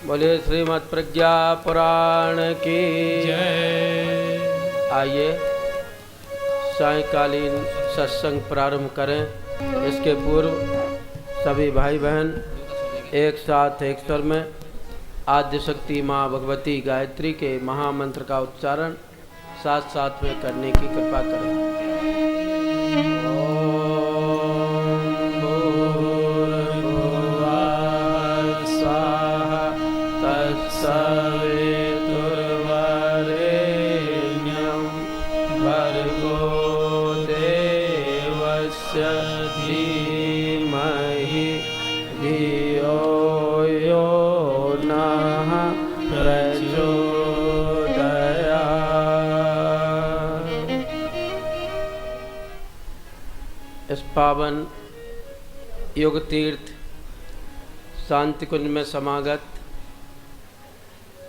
बोले श्रीमद् प्रज्ञा पुराण की जय। आइए सायंकालीन सत्संग प्रारंभ करें। इसके पूर्व सभी भाई बहन एक साथ एक स्वर में आद्य शक्ति माँ भगवती गायत्री के महामंत्र का उच्चारण साथ साथ में करने की कृपा करें। इस पावन युग तीर्थ शांति कुंज में समागत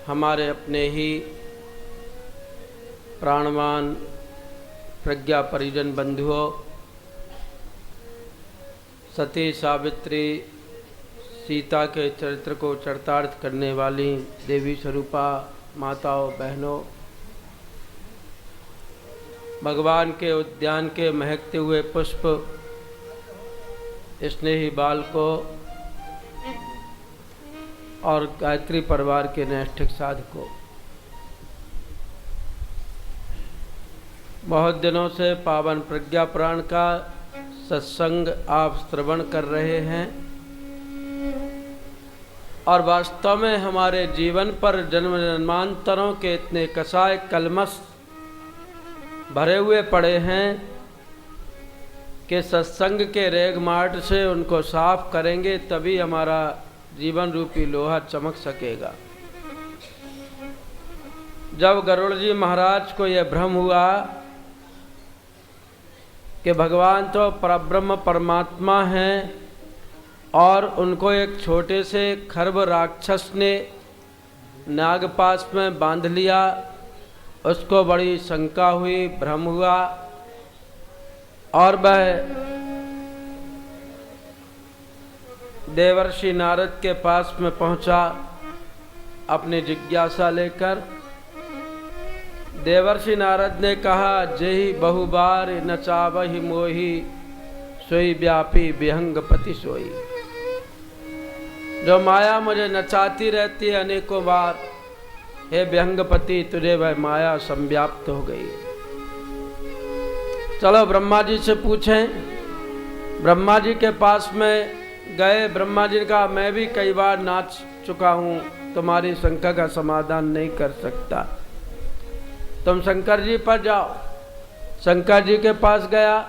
हमारे अपने ही प्राणवान प्रज्ञा परिजन बंधुओं, सती सावित्री सीता के चरित्र को चरितार्थ करने वाली देवी स्वरूपा माताओं बहनों, भगवान के उद्यान के महकते हुए पुष्प स्नेही बालकों और गायत्री परिवार के नैष्ठिक साधकों, बहुत दिनों से पावन प्रज्ञा पुराण का सत्संग आप श्रवण कर रहे हैं और वास्तव में हमारे जीवन पर जन्म जन्मांतरों के इतने कसाय कलमश भरे हुए पड़े हैं कि सत्संग के रेगमार्ट से उनको साफ करेंगे तभी हमारा जीवन रूपी लोहा चमक सकेगा। जब गरुड़ जी महाराज को यह भ्रम हुआ कि भगवान तो परब्रह्म परमात्मा हैं और उनको एक छोटे से खर्ब राक्षस ने नागपाश में बांध लिया, उसको बड़ी शंका हुई, भ्रम हुआ और वह देवर्षि नारद के पास में पहुंचा अपनी जिज्ञासा लेकर। देवर्षि नारद ने कहा, जेहि बहुबार नचावहि मोहि सोई व्यापी विहंगपति सोई। जो माया मुझे नचाती रहती है अनेकों बार, हे विहंगपति तुझे वह माया संव्याप्त हो गई। चलो ब्रह्मा जी से पूछें। ब्रह्मा जी के पास में गए। ब्रह्मा जी ने कहा, मैं भी कई बार नाच चुका हूँ, तुम्हारी शंका का समाधान नहीं कर सकता, तुम शंकर जी पर जाओ। शंकर जी के पास गया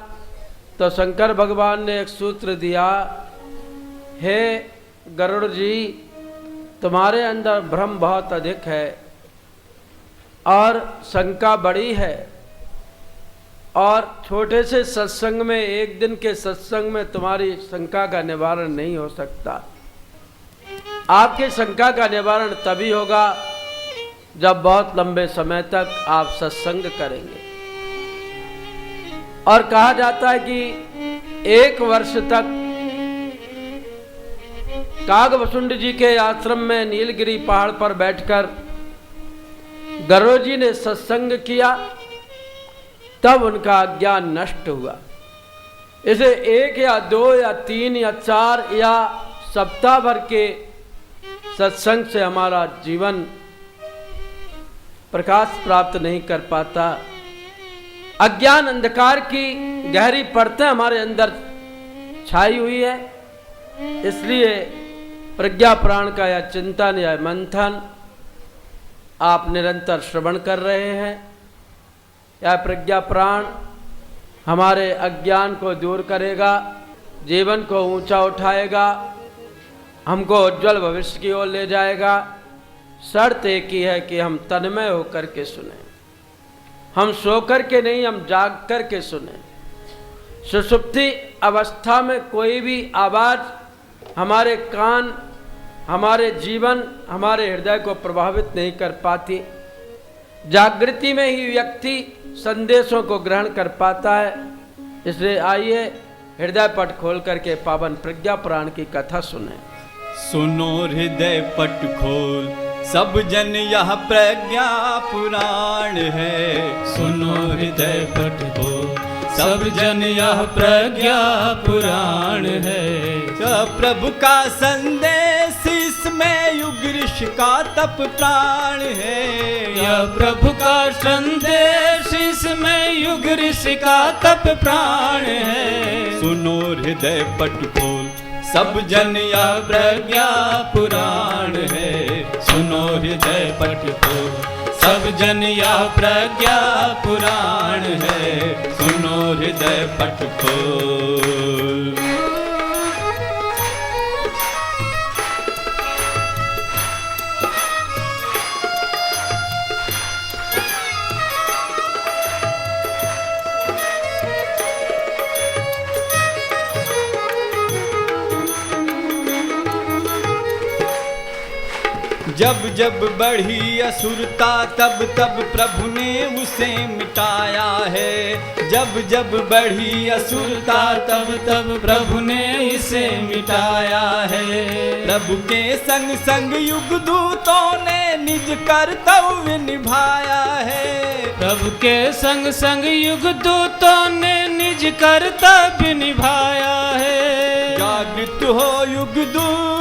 तो शंकर भगवान ने एक सूत्र दिया, हे गरुड़ जी, तुम्हारे अंदर भ्रम बहुत अधिक है और शंका बड़ी है और छोटे से सत्संग में, एक दिन के सत्संग में तुम्हारी शंका का निवारण नहीं हो सकता। आपकी शंका का निवारण तभी होगा जब बहुत लंबे समय तक आप सत्संग करेंगे। और कहा जाता है कि 1 वर्ष तक कागभसुंड जी के आश्रम में नीलगिरी पहाड़ पर बैठकर गरुड़ जी ने सत्संग किया, तब उनका ज्ञान नष्ट हुआ। इसे 1 या 2 या 3 या 4 या सप्ताह भर के सत्संग से हमारा जीवन प्रकाश प्राप्त नहीं कर पाता। अज्ञान अंधकार की गहरी परतें हमारे अंदर छाई हुई है। इसलिए प्रज्ञा पुराण का यह चिंतन या मंथन आप निरंतर श्रवण कर रहे हैं। यह प्रज्ञा पुराण हमारे अज्ञान को दूर करेगा, जीवन को ऊंचा उठाएगा, हमको उज्जवल भविष्य की ओर ले जाएगा। शर्त एक ही है कि हम तन्मय होकर के सुने, हम सो कर के नहीं, हम जाग कर के सुने। सुषुप्ति अवस्था में कोई भी आवाज हमारे कान, हमारे जीवन, हमारे हृदय को प्रभावित नहीं कर पाती। जागृति में ही व्यक्ति संदेशों को ग्रहण कर पाता है। इसलिए आइए हृदय पट खोल करके पावन प्रज्ञा पुराण की कथा सुने। सुनो हृदय पट खोल, सब जन यह प्रज्ञा पुराण है। सुनो हृदय पट खोल, सब जन यह प्रज्ञा पुराण है। प्रभु का संदेश इसमें युग ऋषि का तप प्राण है। यह प्रभु का संदेश इसमें युग ऋषि का तप प्राण है। सुनो हृदय पट खोल, सब जन यह प्रज्ञा पुराण है। सुनो हृदय पट खोल, सब जन यह प्रज्ञा पुराण है। सुनो हृदय पट खोल। जब जब बढ़ी असुरता तब तब प्रभु ने उसे मिटाया है। जब जब बढ़ी असुरता तब तब प्रभु ने इसे मिटाया है। प्रभु के संग संग युग दूतों ने निज कर्तव्य निभाया है। प्रभु के संग संग युग दूतों ने निज कर्तव्य निभाया है। जागृत हो युग दूत,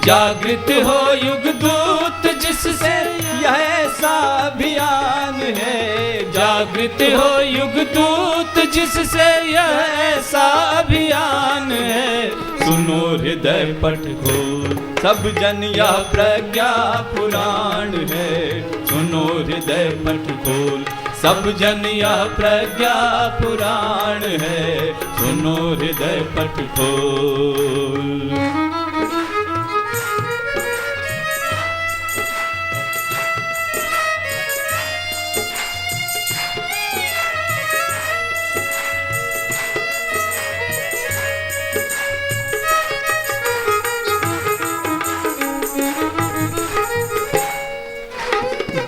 जागृत हो युग दूत जिससे यह ऐसा अभियान है। जागृत हो युग दूत जिससे यह ऐसा अभियान है। सुनो हृदय पट खोल, सब जन यह प्रज्ञा पुराण है। सुनो हृदय पट खोल, सब जन यह प्रज्ञा पुराण है। सुनो हृदय पट खोल।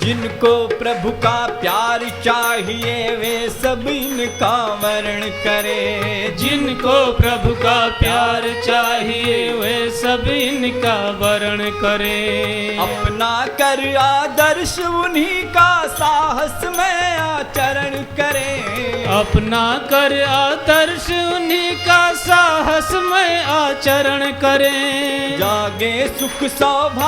जिनको प्रभु का प्यार चाहिए वे सब इनका वर्ण करें। जिनको प्रभु का प्यार चाहिए वे सब इनका वर्ण करें। अपना कर आदर्श उन्हीं का साहस में आचरण करें। अपना कर आदर्श उन्हीं का साहस में आचरण करें। जागे सुख सौभाग्य,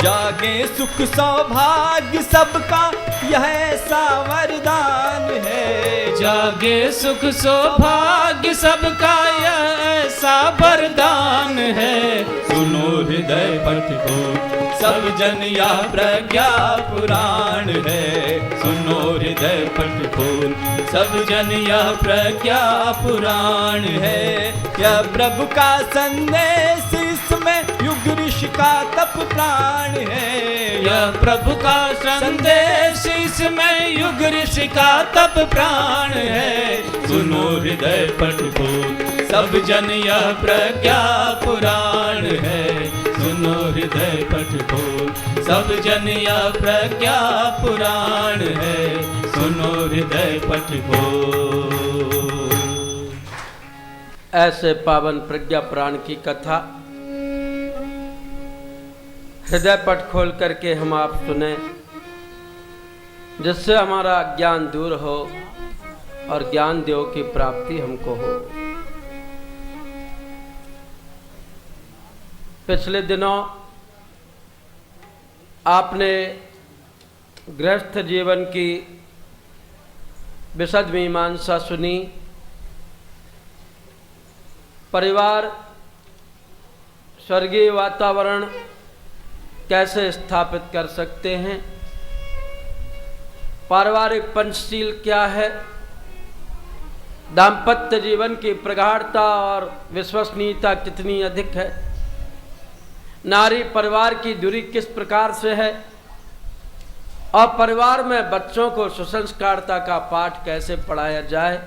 जागे सुख सौभाग्य सबका यह ऐसा वरदान है। जागे सुख सौभाग्य सबका यह ऐसा वरदान है। सुनो हृदय पट खोल, सब जन यह प्रज्ञा पुराण है। सुनो हृदय पट खोल, सब जन यह प्रज्ञा पुराण है। यह प्रभु का संदेश इसमें युग ऋषि का तप प्राण है। यह प्रभु का संदेश इसमें युग ऋषि का तप प्राण है। सुनो हृदय पट खोल, सब जन यह प्रज्ञा पुराण है। सुनो हृदय पट खोल, सब जन यह प्रज्ञा पुराण है। सुनो हृदय पट खोल। ऐसे पावन प्रज्ञा पुराण की कथा हृदय पट खोल करके हम आप सुने, जिससे हमारा ज्ञान दूर हो और ज्ञान देव की प्राप्ति हमको हो। पिछले दिनों आपने गृहस्थ जीवन की विशद मीमांसा सुनी। परिवार स्वर्गीय वातावरण कैसे स्थापित कर सकते हैं, पारिवारिक पंचशील क्या है, दाम्पत्य जीवन की प्रगाढ़ता और विश्वसनीयता कितनी अधिक है, नारी परिवार की दूरी किस प्रकार से है, और परिवार में बच्चों को सुसंस्कारता का पाठ कैसे पढ़ाया जाए।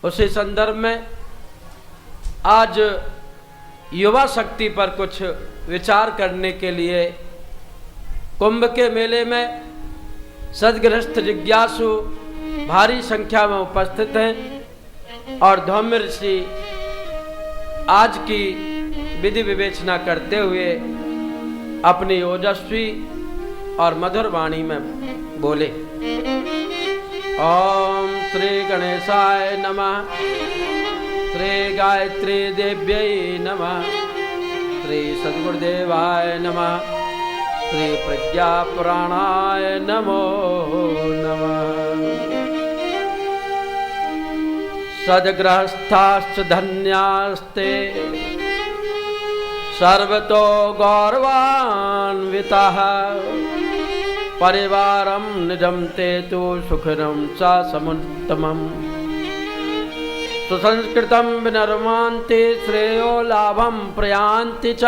उसी संदर्भ में आज युवा शक्ति पर कुछ विचार करने के लिए कुंभ के मेले में सदगृहस्थ जिज्ञासु भारी संख्या में उपस्थित हैं और धौम्य ऋषि आज की विधि विवेचना करते हुए अपनी ओजस्वी और मधुर वाणी में बोले। ओम श्री गणेशाय नमः, श्री गायत्री देव्यै नमः, श्री सद्गुरुदेवाय नमः, श्री प्रज्ञा पुराणाय नमो नमः। सद्गृहस्थाश्च धन्यास्ते सर्वतो गौरवान्विताः, परिवारं निजं ते तु सुखिनं च समुत्तमम्। सुसंस्कृतं विनर्मान्ति श्रेयो लाभं प्रयान्ति च,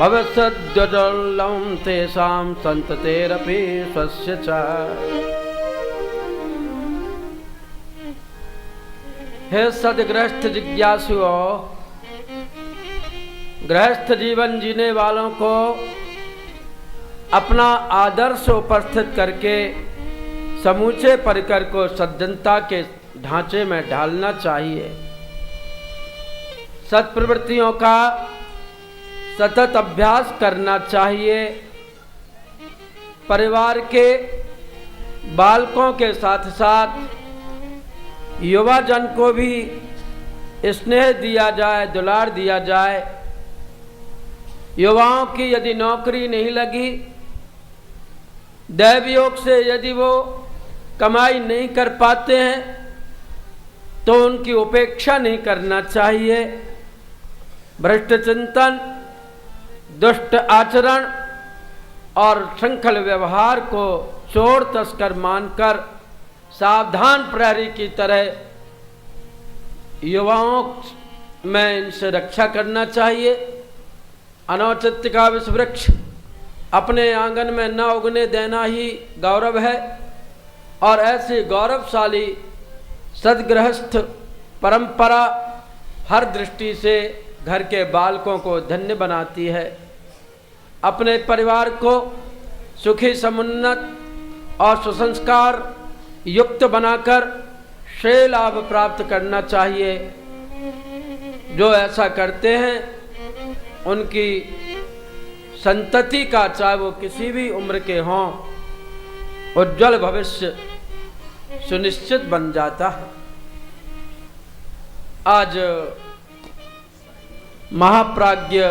भविष्यद्युज्ज्वलं तेषां सन्ततेरपि स्वस्य च। हे सदगृहस्थ जिज्ञासुओं, गृहस्थ जीवन जीने वालों को अपना आदर्श उपस्थित करके समूचे परिकर को सज्जनता के ढांचे में ढालना चाहिए। सत्प्रवृत्तियों का सतत अभ्यास करना चाहिए। परिवार के बालकों के साथ साथ युवा जन को भी स्नेह दिया जाए, दुलार दिया जाए। युवाओं की यदि नौकरी नहीं लगी, दैव योग से यदि वो कमाई नहीं कर पाते हैं, तो उनकी उपेक्षा नहीं करना चाहिए। भ्रष्ट चिंतन, दुष्ट आचरण और श्रृंखल व्यवहार को चोर तस्कर मानकर सावधान प्रहरी की तरह युवाओं में इनसे रक्षा करना चाहिए। अनौचित्य का विषवृक्ष अपने आंगन में न उगने देना ही गौरव है, और ऐसी गौरवशाली सदगृहस्थ परंपरा हर दृष्टि से घर के बालकों को धन्य बनाती है। अपने परिवार को सुखी, समुन्नत और सुसंस्कार युक्त बनाकर श्रेय लाभ प्राप्त करना चाहिए। जो ऐसा करते हैं उनकी संतति का, चाहे वो किसी भी उम्र के हों, उज्जवल भविष्य सुनिश्चित बन जाता है। आज महाप्राज्ञ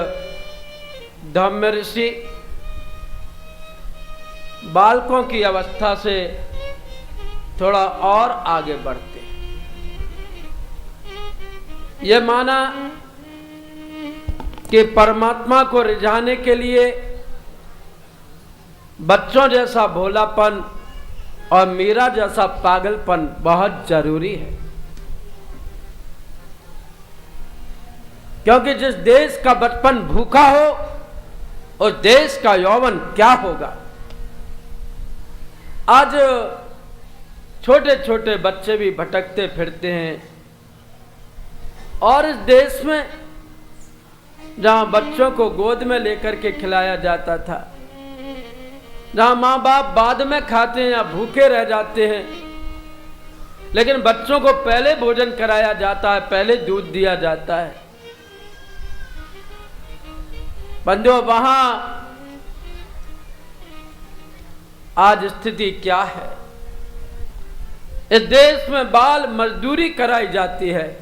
धौम्य ऋषि बालकों की अवस्था से थोड़ा और आगे बढ़ते हैं। ये माना कि परमात्मा को रिझाने के लिए बच्चों जैसा भोलापन और मीरा जैसा पागलपन बहुत जरूरी है। क्योंकि जिस देश का बचपन भूखा हो, उस देश का यौवन क्या होगा। आज छोटे छोटे बच्चे भी भटकते फिरते हैं, और इस देश में जहां बच्चों को गोद में लेकर के खिलाया जाता था, जहां माँ बाप बाद में खाते हैं या भूखे रह जाते हैं, लेकिन बच्चों को पहले भोजन कराया जाता है, पहले दूध दिया जाता है। बंधुओं, वहां आज स्थिति क्या है। इस देश में बाल मजदूरी कराई जाती है,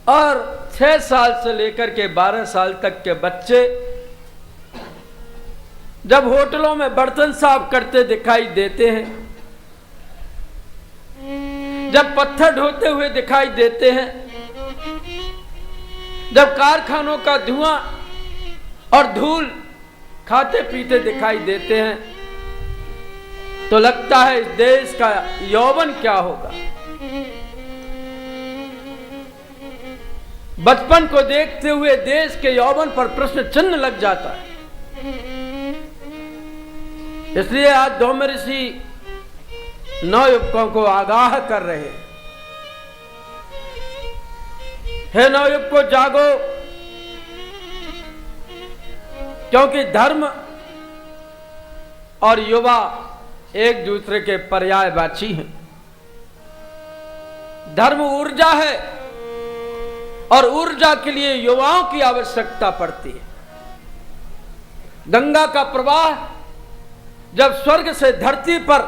और 6 साल से लेकर के 12 साल तक के बच्चे जब होटलों में बर्तन साफ करते दिखाई देते हैं, जब पत्थर ढोते हुए दिखाई देते हैं, जब कारखानों का धुआं और धूल खाते पीते दिखाई देते हैं, तो लगता है इस देश का यौवन क्या होगा। बचपन को देखते हुए देश के यौवन पर प्रश्न चिन्ह लग जाता है। इसलिए आज धौम्य ऋषि नवयुवकों को आगाह कर रहे हैं। हे नवयुवकों, जागो, क्योंकि धर्म और युवा एक दूसरे के पर्यायवाची हैं। धर्म ऊर्जा है और ऊर्जा के लिए युवाओं की आवश्यकता पड़ती है। गंगा का प्रवाह जब स्वर्ग से धरती पर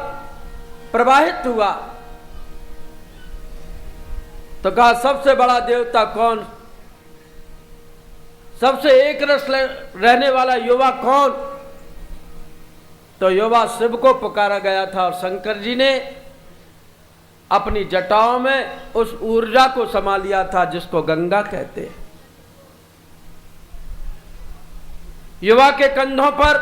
प्रवाहित हुआ तो कहा सबसे बड़ा देवता कौन, सबसे एक रस रहने वाला युवा कौन? तो युवा शिव को पुकारा गया था और शंकर जी ने अपनी जटाओं में उस ऊर्जा को समा लिया था जिसको गंगा कहते हैं। युवा के कंधों पर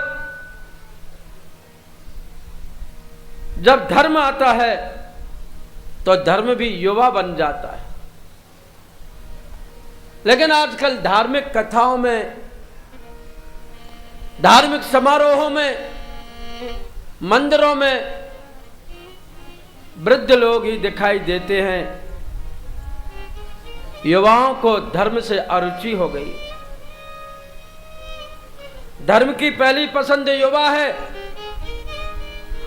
जब धर्म आता है तो धर्म भी युवा बन जाता है। लेकिन आजकल धार्मिक कथाओं में, धार्मिक समारोहों में, मंदिरों में वृद्ध लोग ही दिखाई देते हैं। युवाओं को धर्म से अरुचि हो गई। धर्म की पहली पसंद युवा है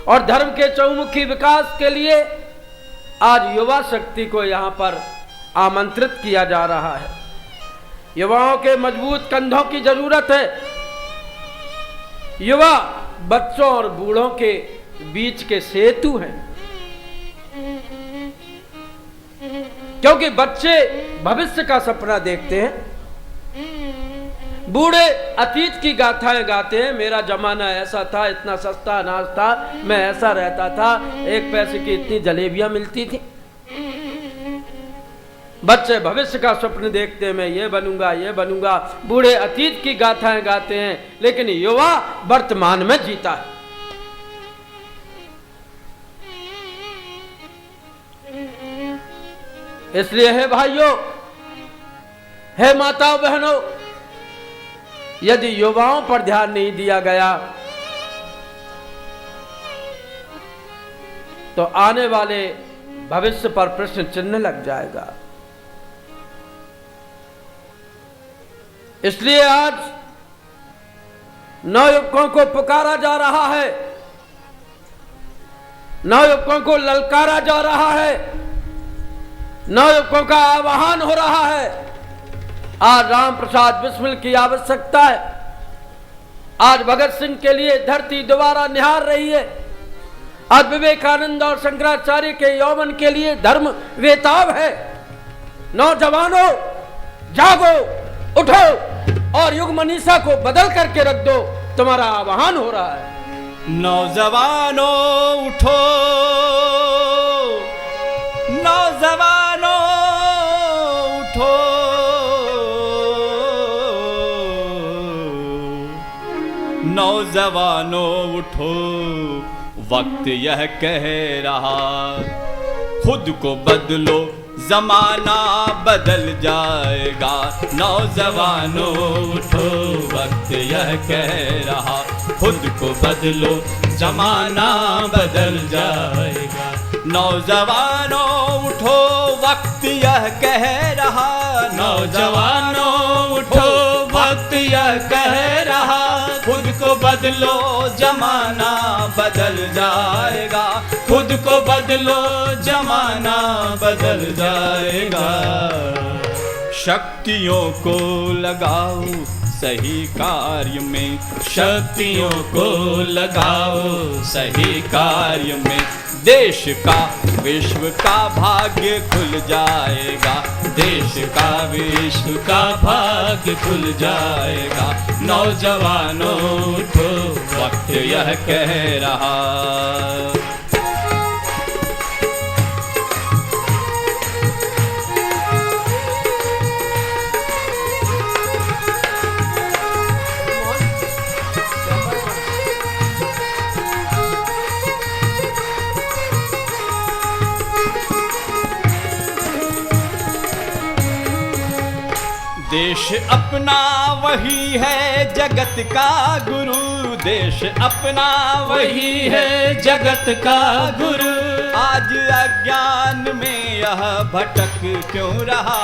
और धर्म के चहुमुखी विकास के लिए आज युवा शक्ति को यहां पर आमंत्रित किया जा रहा है। युवाओं के मजबूत कंधों की जरूरत है। युवा बच्चों और बूढ़ों के बीच के सेतु हैं, क्योंकि बच्चे भविष्य का सपना देखते हैं, बूढ़े अतीत की गाथाएं गाते हैं। मेरा जमाना ऐसा था, इतना सस्ता अनाज था, मैं ऐसा रहता था, 1 पैसे की इतनी जलेबियां मिलती थी। बच्चे भविष्य का स्वप्न देखते हैं, मैं ये बनूंगा, ये बनूंगा। बूढ़े अतीत की गाथाएं गाते हैं, लेकिन युवा वर्तमान में जीता है। इसलिए है भाइयों, है माताओं बहनों, यदि युवाओं पर ध्यान नहीं दिया गया तो आने वाले भविष्य पर प्रश्न चिन्ह लग जाएगा। इसलिए आज नवयुवकों को पुकारा जा रहा है, नवयुवकों को ललकारा जा रहा है, नवयुवकों का आह्वान हो रहा है। आज राम प्रसाद बिस्मिल की आवश्यकता है। आज भगत सिंह के लिए धरती दोबारा निहार रही है। आज विवेकानंद और शंकराचार्य के यौवन के लिए धर्म वेताब है। नौजवानों जागो, उठो और युग मनीषा को बदल करके रख दो, तुम्हारा आह्वान हो रहा है। नौजवानों उठो, नौजवानों उठो, नौजवानों उठो, वक्त यह कह रहा, खुद को बदलो, जमाना बदल जाएगा। नौजवानों उठो, वक्त यह कह रहा, खुद को बदलो, जमाना बदल जाएगा। नौजवानों उठो, वक्त यह कह रहा, नौजवानों उठो, वक्त यह कह रहा, खुद को बदलो, जमाना बदल जाएगा। खुद को बदलो, जमाना बदल जाएगा। शक्तियों को लगाओ सही कार्य में, शक्तियों को लगाओ सही कार्य में। देश का विश्व का भाग्य खुल जाएगा, देश का विश्व का भाग्य खुल जाएगा। नौजवानों उठो, वक्त यह कह रहा। देश अपना वही है जगत का गुरु, देश अपना वही है जगत का गुरु। आज अज्ञान में यह भटक क्यों रहा,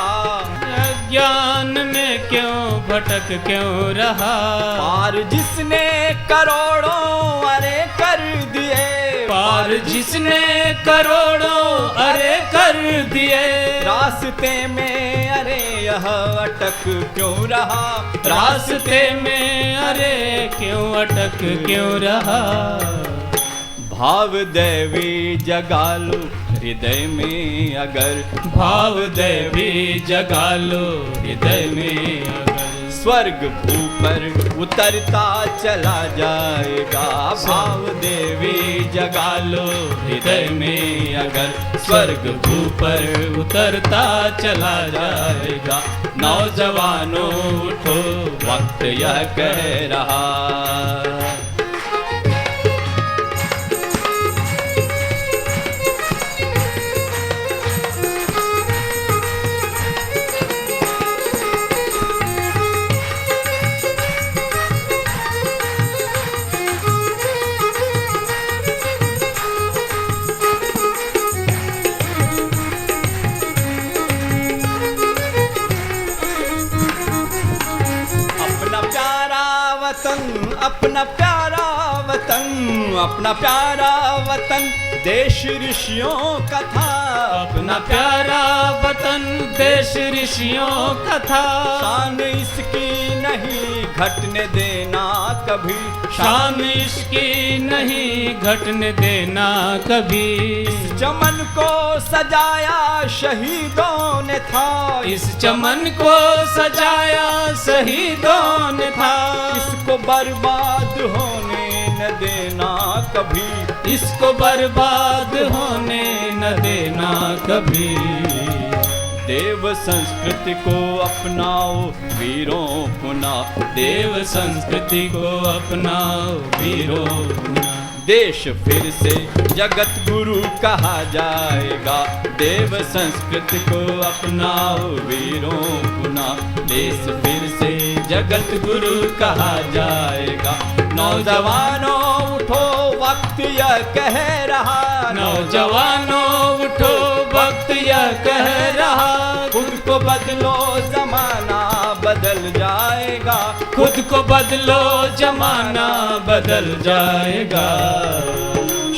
अज्ञान में क्यों भटक क्यों रहा। पार जिसने करोड़ों अरे कर और जिसने करोड़ों अरे कर दिए, रास्ते में अरे यह अटक क्यों रहा, रास्ते में अरे क्यों अटक क्यों रहा। भाव दैवी जगा लो हृदय में अगर, भाव दैवी जगा लो हृदय में अगर, स्वर्ग ऊपर उतरता चला जाएगा। भाव देवी जगा लो हृदय में अगर, स्वर्ग ऊपर उतरता चला जाएगा। नौजवानों उठो वक्त यह कह रहा। अपना प्यारा वतन, अपना प्यारा वतन देश ऋषियों का था। अपना प्यारा वतन देश ऋषियों का था। शान इसकी नहीं घटने देना कभी, शान इसकी नहीं घटने देना कभी। इस चमन को सजाया शहीदों ने था, इस चमन को सजाया शहीदों ने था। इसको बर्बाद होने न देना कभी, इसको बर्बाद होने न देना कभी। देव संस्कृति को अपनाओ वीरों पुनः, देव संस्कृति को अपनाओ वीरों पुनः। देश फिर से जगत गुरु कहा जाएगा। देव संस्कृति को अपनाओ वीरों पुनः, देश फिर से जगत गुरु कहा जाएगा। नौजवानों उठो वक्त यह कह रहा, नौजवानों उठो वक्त यह कह रहा। खुद को बदलो जमाना बदल जाएगा, खुद को बदलो जमाना बदल जाएगा।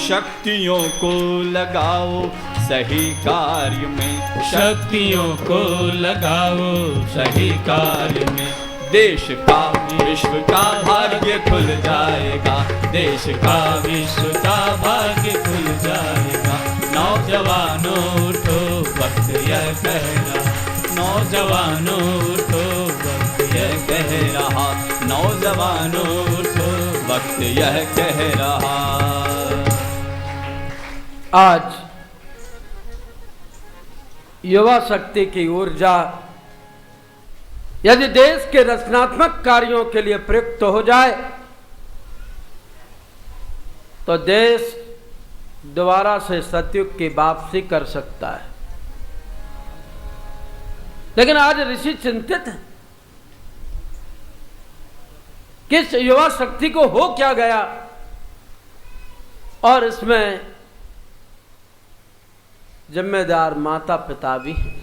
शक्तियों को लगाओ सही कार्य में, शक्तियों को लगाओ सही कार्य में। देश का विश्व का भाग्य खुल जाएगा, देश का विश्व का भाग्य खुल जाएगा। नौजवानों उठो वक्त यह कह रहा, नौजवानों उठो वक्त यह कह रहा, नौजवानों उठो वक्त यह कह रहा। आज युवा शक्ति की ऊर्जा यदि देश के रचनात्मक कार्यों के लिए प्रयुक्त हो जाए तो देश दोबारा से सतयुग की वापसी कर सकता है। लेकिन आज ऋषि चिंतित हैं कि इस युवा शक्ति को हो क्या गया, और इसमें जिम्मेदार माता पिता भी हैं।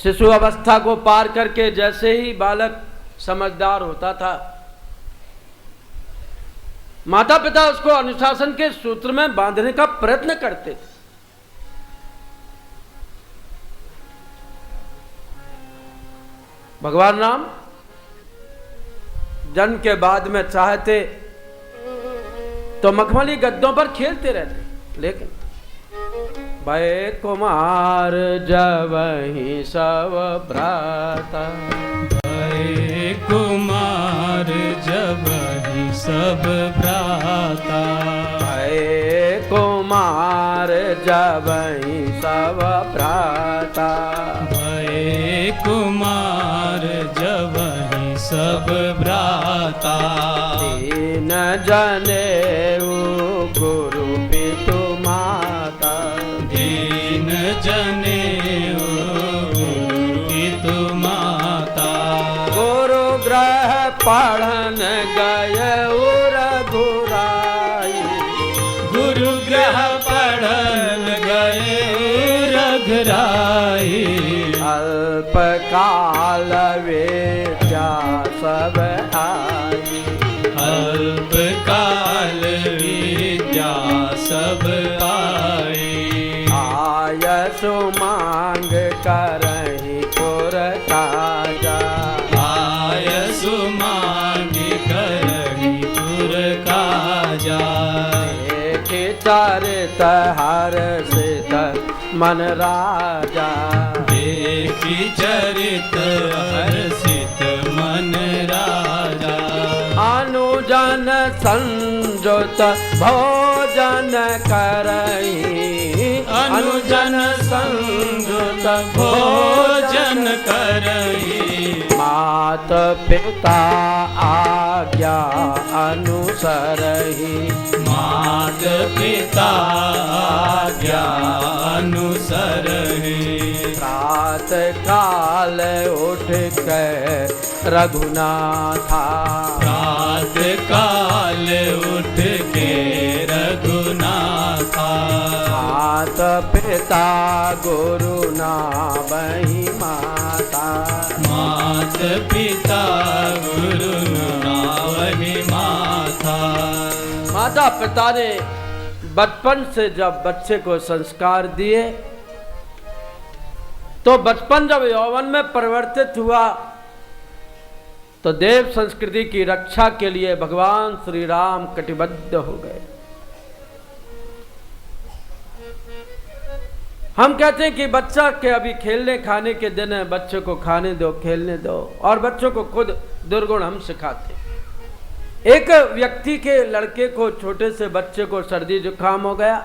शिशु अवस्था को पार करके जैसे ही बालक समझदार होता था, माता पिता उसको अनुशासन के सूत्र में बांधने का प्रयत्न करते थे। भगवान राम जन्म के बाद में चाहते तो मखमली गद्दों पर खेलते रहते, लेकिन भय कुमार जवहीं सब भ्राता, भय कुमार जवहीं सब भ्राता, भय कुमार जवहीं सब भ्राता, भय कुमार जवहीं सब भ्राता। दीन जनेऊ गुरु पितु माता, दीन जनेऊ गुरु पितु माता। गुरु ग्रह पढ़न गए रघुराई, गुरु ग्रह पढ़न गए रघुराई। अल्प काल विद्या सब आई, अल्प चरित हर्षित मन राजा। देखी चरित हर्षित मन राजा। अनुजन संजुत भोजन करई। अनुजन संजुत भोजन करई। मात पिता आज्ञा अनुसरहि। मात पिता आज्ञा अनुसरहि। प्रात काल उठ के रघुनाथा। प्रात काल उठ के रघुनाथा। मात पिता गुरु नावहि माता। मात पिता गुरु नावहि माता। माता पिता ने बचपन से जब बच्चे को संस्कार दिए तो बचपन जब यौवन में परिवर्तित हुआ तो देव संस्कृति की रक्षा के लिए भगवान श्री राम कटिबद्ध हो गए। हम कहते हैं कि बच्चा के अभी खेलने खाने के दिन है, बच्चे को खाने दो, खेलने दो, और बच्चों को खुद दुर्गुण हम सिखाते। एक व्यक्ति के लड़के को, छोटे से बच्चे को सर्दी जुकाम हो गया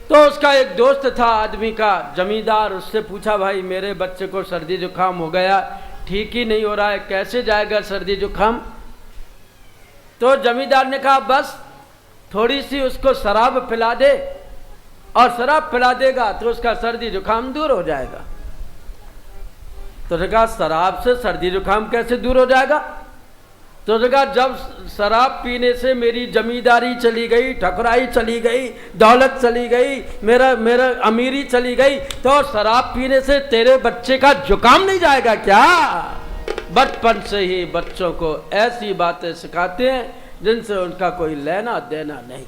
तो उसका एक दोस्त था आदमी का, जमींदार, उससे पूछा भाई मेरे बच्चे को सर्दी जुकाम हो गया, ठीक ही नहीं हो रहा है, कैसे जाएगा सर्दी जुकाम? तो जमींदार ने कहा बस थोड़ी सी उसको शराब पिला दे और शराब पिला देगा तो उसका सर्दी जुकाम दूर हो जाएगा। तो उसने कहा शराब से सर्दी जुकाम कैसे दूर हो जाएगा? तो उसने कहा जब शराब पीने से मेरी जमींदारी चली गई, ठकुराई चली गई, दौलत चली गई, मेरा अमीरी चली गई, तो शराब पीने से तेरे बच्चे का जुकाम नहीं जाएगा क्या? बचपन से ही बच्चों को ऐसी बातें सिखाते हैं जिनसे उनका कोई लेना देना नहीं।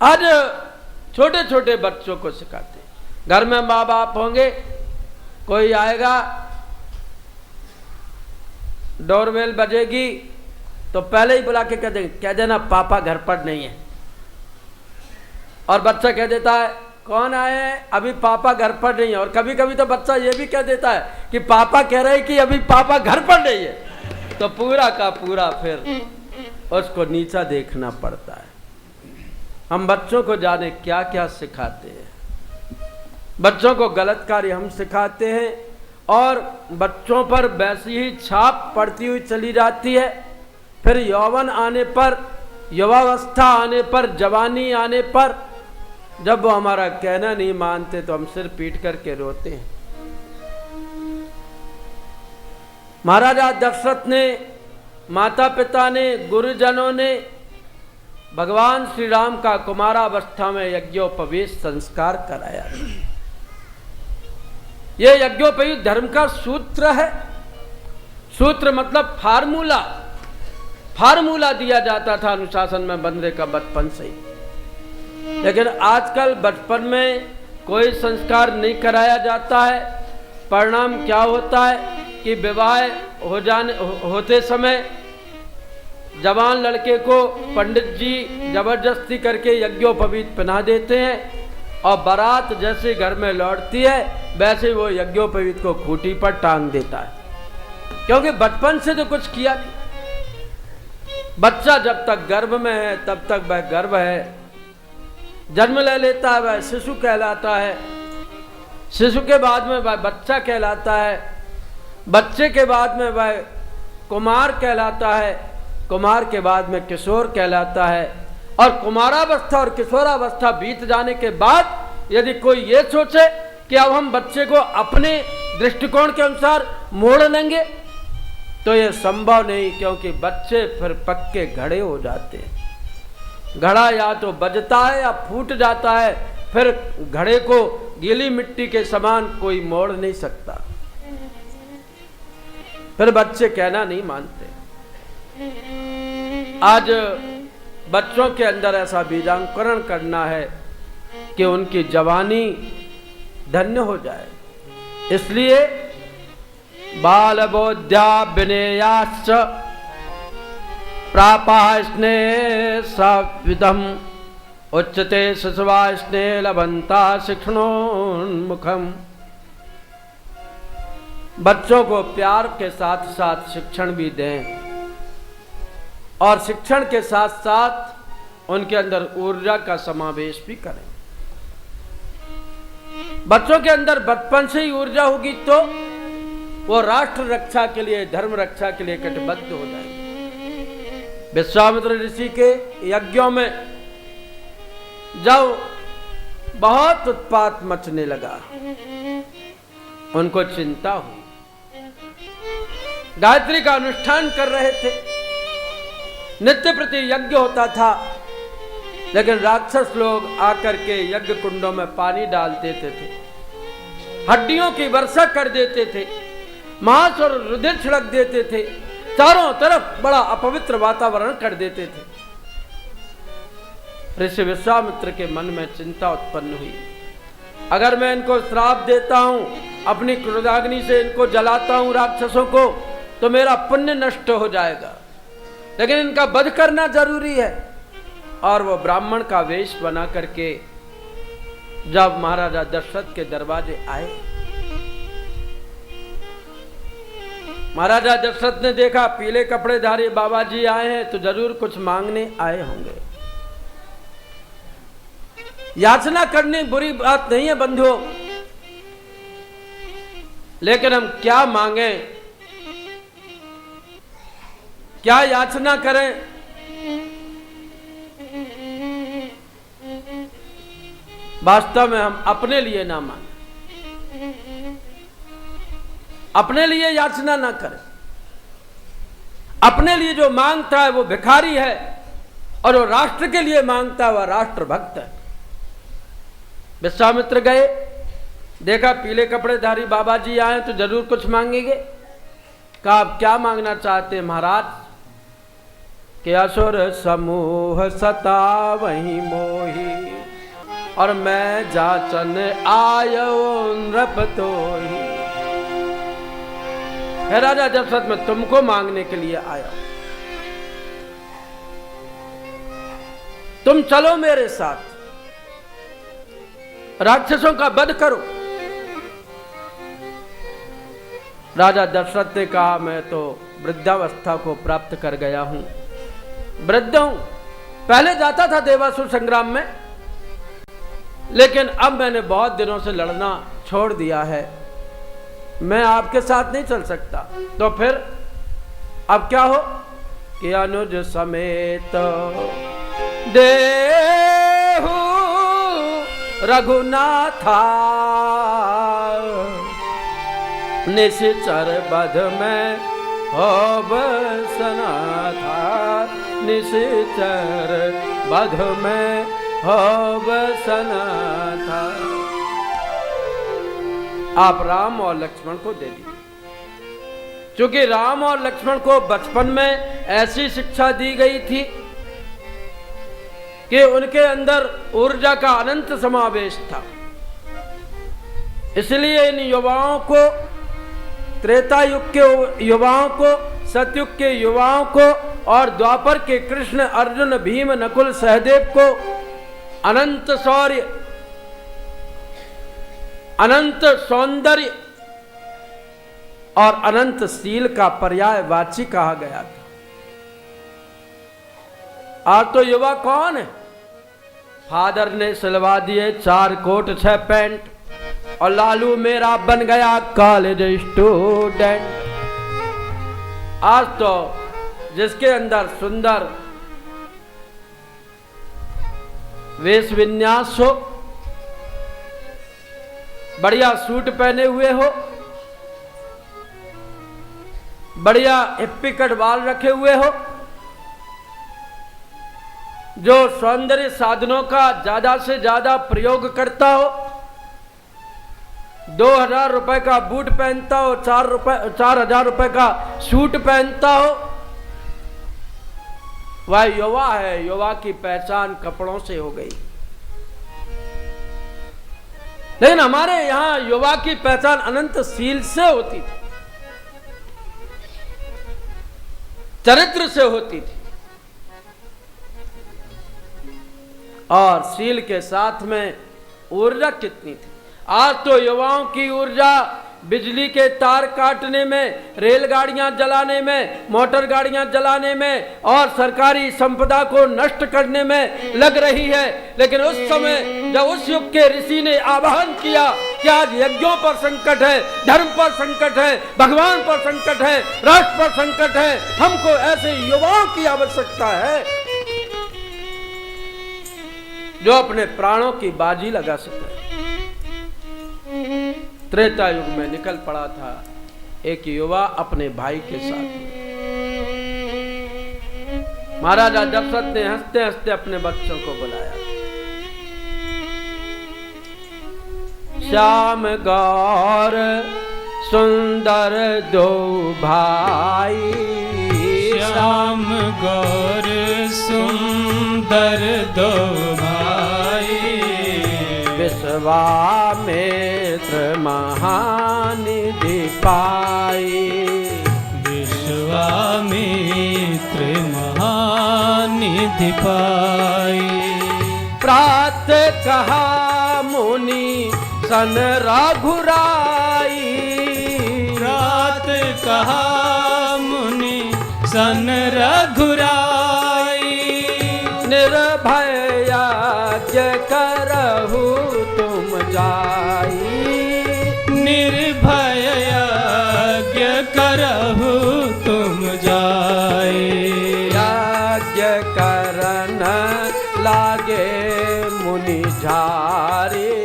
आज छोटे छोटे बच्चों को सिखाते हैं। घर में माँ बाप होंगे, कोई आएगा, डोरबेल बजेगी तो पहले ही बुला के कह देना पापा घर पर नहीं है, और बच्चा कह देता है कौन आए हैं? अभी पापा घर पर नहीं है। और कभी कभी तो बच्चा ये भी कह देता है कि पापा कह रहे हैं कि अभी पापा घर पर नहीं है, तो पूरा का पूरा फिर उसको नीचा देखना पड़ता है। हम बच्चों को जाने क्या क्या सिखाते हैं, बच्चों को गलत कार्य हम सिखाते हैं और बच्चों पर वैसी ही छाप पड़ती हुई चली जाती है। फिर यौवन आने पर, युवावस्था आने पर, जवानी आने पर जब वो हमारा कहना नहीं मानते तो हम सिर पीट करके रोते हैं। महाराजा दशरथ ने, माता पिता ने, गुरुजनों ने भगवान श्री राम का कुमारावस्था में यज्ञोपवीत संस्कार कराया। यह यज्ञोपवीत धर्म का सूत्र है। सूत्र मतलब फार्मूला, फार्मूला दिया जाता था अनुशासन में बंदे का बचपन से ही। लेकिन आजकल बचपन में कोई संस्कार नहीं कराया जाता है। परिणाम क्या होता है कि विवाह होते समय जवान लड़के को पंडित जी जबरदस्ती करके यज्ञोपवीत पहना देते हैं और बारात जैसे घर में लौटती है वैसे वो यज्ञोपवीत को खूंटी पर टांग देता है, क्योंकि बचपन से तो कुछ किया नहीं। बच्चा जब तक गर्भ में है तब तक वह गर्भ है, जन्म ले लेता है वह शिशु कहलाता है, शिशु के बाद में वह बच्चा कहलाता है, बच्चे के बाद में वह कुमार कहलाता है, कुमार के बाद में किशोर कहलाता है। और कुमारावस्था और किशोरावस्था बीत जाने के बाद यदि कोई ये सोचे कि अब हम बच्चे को अपने दृष्टिकोण के अनुसार मोड़ लेंगे तो ये संभव नहीं, क्योंकि बच्चे फिर पक्के घड़े हो जाते हैं। घड़ा या तो बजता है या फूट जाता है, फिर घड़े को गीली मिट्टी के समान कोई मोड़ नहीं सकता। फिर बच्चे कहना नहीं मानते। आज बच्चों के अंदर ऐसा बीजांकुरण करना है कि उनकी जवानी धन्य हो जाए। इसलिए बाल बोध्या विनेयाश्च प्रापास्ने सविदम उच्चते शिशवास्ने लभंता शिक्षणोन्मुखम। बच्चों को प्यार के साथ साथ शिक्षण भी दें और शिक्षण के साथ साथ उनके अंदर ऊर्जा का समावेश भी करें। बच्चों के अंदर बचपन से ही ऊर्जा होगी तो वो राष्ट्र रक्षा के लिए, धर्म रक्षा के लिए कटिबद्ध हो जाएंगे। विश्वामित्र ऋषि के यज्ञों में जब बहुत उत्पात मचने लगा, उनको चिंता हुई। गायत्री का अनुष्ठान कर रहे थे, नित्य प्रति यज्ञ होता था, लेकिन राक्षस लोग आकर के यज्ञ कुंडों में पानी डाल देते थे, हड्डियों की वर्षा कर देते थे, मांस और रुधिर छिड़क देते थे, चारों तरफ बड़ा अपवित्र वातावरण कर देते थे। ऋषि विश्वामित्र के मन में चिंता उत्पन्न हुई, अगर मैं इनको श्राप देता हूं, अपनी क्रोधाग्नि से इनको जलाता हूं राक्षसों को, तो मेरा पुण्य नष्ट हो जाएगा, लेकिन इनका वध करना जरूरी है। और वो ब्राह्मण का वेश बना करके जब महाराजा दशरथ के दरवाजे आए, महाराजा दशरथ ने देखा पीले कपड़ेधारी बाबा जी आए हैं, तो जरूर कुछ मांगने आए होंगे। याचना करनी बुरी बात नहीं है बंधुओं, लेकिन हम क्या मांगे, क्या याचना करें? वास्तव में हम अपने लिए ना मांगे, अपने लिए याचना ना करें। अपने लिए जो मांगता है वो भिखारी है, और जो राष्ट्र के लिए मांगता है वह राष्ट्र भक्त है। विश्वामित्र गए, देखा पीले कपड़ेधारी बाबा जी आए तो जरूर कुछ मांगेंगे। कहा आप क्या मांगना चाहते हैं महाराज? कि असुर समूह सता वही मोही, और मैं जाचन आयो नृप तोही। हे राजा दशरथ, मैं तुमको मांगने के लिए आया, तुम चलो मेरे साथ, राक्षसों का वध करो। राजा दशरथ ने कहा मैं तो वृद्धावस्था को प्राप्त कर गया हूं, वृद्ध हूं, पहले जाता था देवासुर संग्राम में, लेकिन अब मैंने बहुत दिनों से लड़ना छोड़ दिया है, मैं आपके साथ नहीं चल सकता। तो फिर अब क्या हो कि अनुज समेत देहु रघुनाथा, निश्चर बध में हो बसना था, निश्चर बध में हो बसना था। आप राम और लक्ष्मण को दे दीजिए, क्योंकि राम और लक्ष्मण को बचपन में ऐसी शिक्षा दी गई थी कि उनके अंदर ऊर्जा का अनंत समावेश था। इसलिए इन युवाओं को, त्रेता युग के युवाओं को, सतयुग के युवाओं को और द्वापर के कृष्ण, अर्जुन, भीम, नकुल, सहदेव को अनंत शौर्य, अनंत सौंदर्य और अनंत शील का पर्यायवाची कहा गया था। आज तो युवा कौन है? फादर ने सिलवा दिए 4 कोट 6 पैंट, और लालू मेरा बन गया कॉलेज स्टूडेंट। आज तो जिसके अंदर सुंदर वेश विन्यास हो, बढ़िया सूट पहने हुए हो, बढ़िया हिप्पी कट बाल रखे हुए हो, जो सौंदर्य साधनों का ज्यादा से ज्यादा प्रयोग करता हो, 2000 रुपए का बूट पहनता हो, 4000 रुपए का सूट पहनता हो, वह युवा है। युवा की पहचान कपड़ों से हो गई। लेकिन हमारे यहां युवा की पहचान अनंत शील से होती थी, चरित्र से होती थी। और शील के साथ में ऊर्जा कितनी थी। आज तो युवाओं की ऊर्जा बिजली के तार काटने में, रेलगाड़ियां जलाने में, मोटर गाड़ियां जलाने में और सरकारी संपदा को नष्ट करने में लग रही है। लेकिन उस समय जब उस युग के ऋषि ने आह्वान किया कि आज यज्ञों पर संकट है, धर्म पर संकट है, भगवान पर संकट है, राष्ट्र पर संकट है, हमको ऐसे युवाओं की आवश्यकता है जो अपने प्राणों की बाजी लगा सके। त्रेता युग में निकल पड़ा था एक युवा अपने भाई के साथ। महाराजा दशरथ ने हंसते हंसते अपने बच्चों को बुलाया। श्याम गौर सुंदर दो भाई, श्याम गौर सुंदर दो भाई, विश्वामित्र महानिधि पाई, विश्वामित्र महानिधि पाई। प्रात कहा मुनि सन रघुराई, प्रात कहा मुनि सन रघुराई, निर्भय यज्ञ करहु तुम जाई, निर्भय यज्ञ करहु तुम जाए। यज्ञ करन लागे मुनि झारे,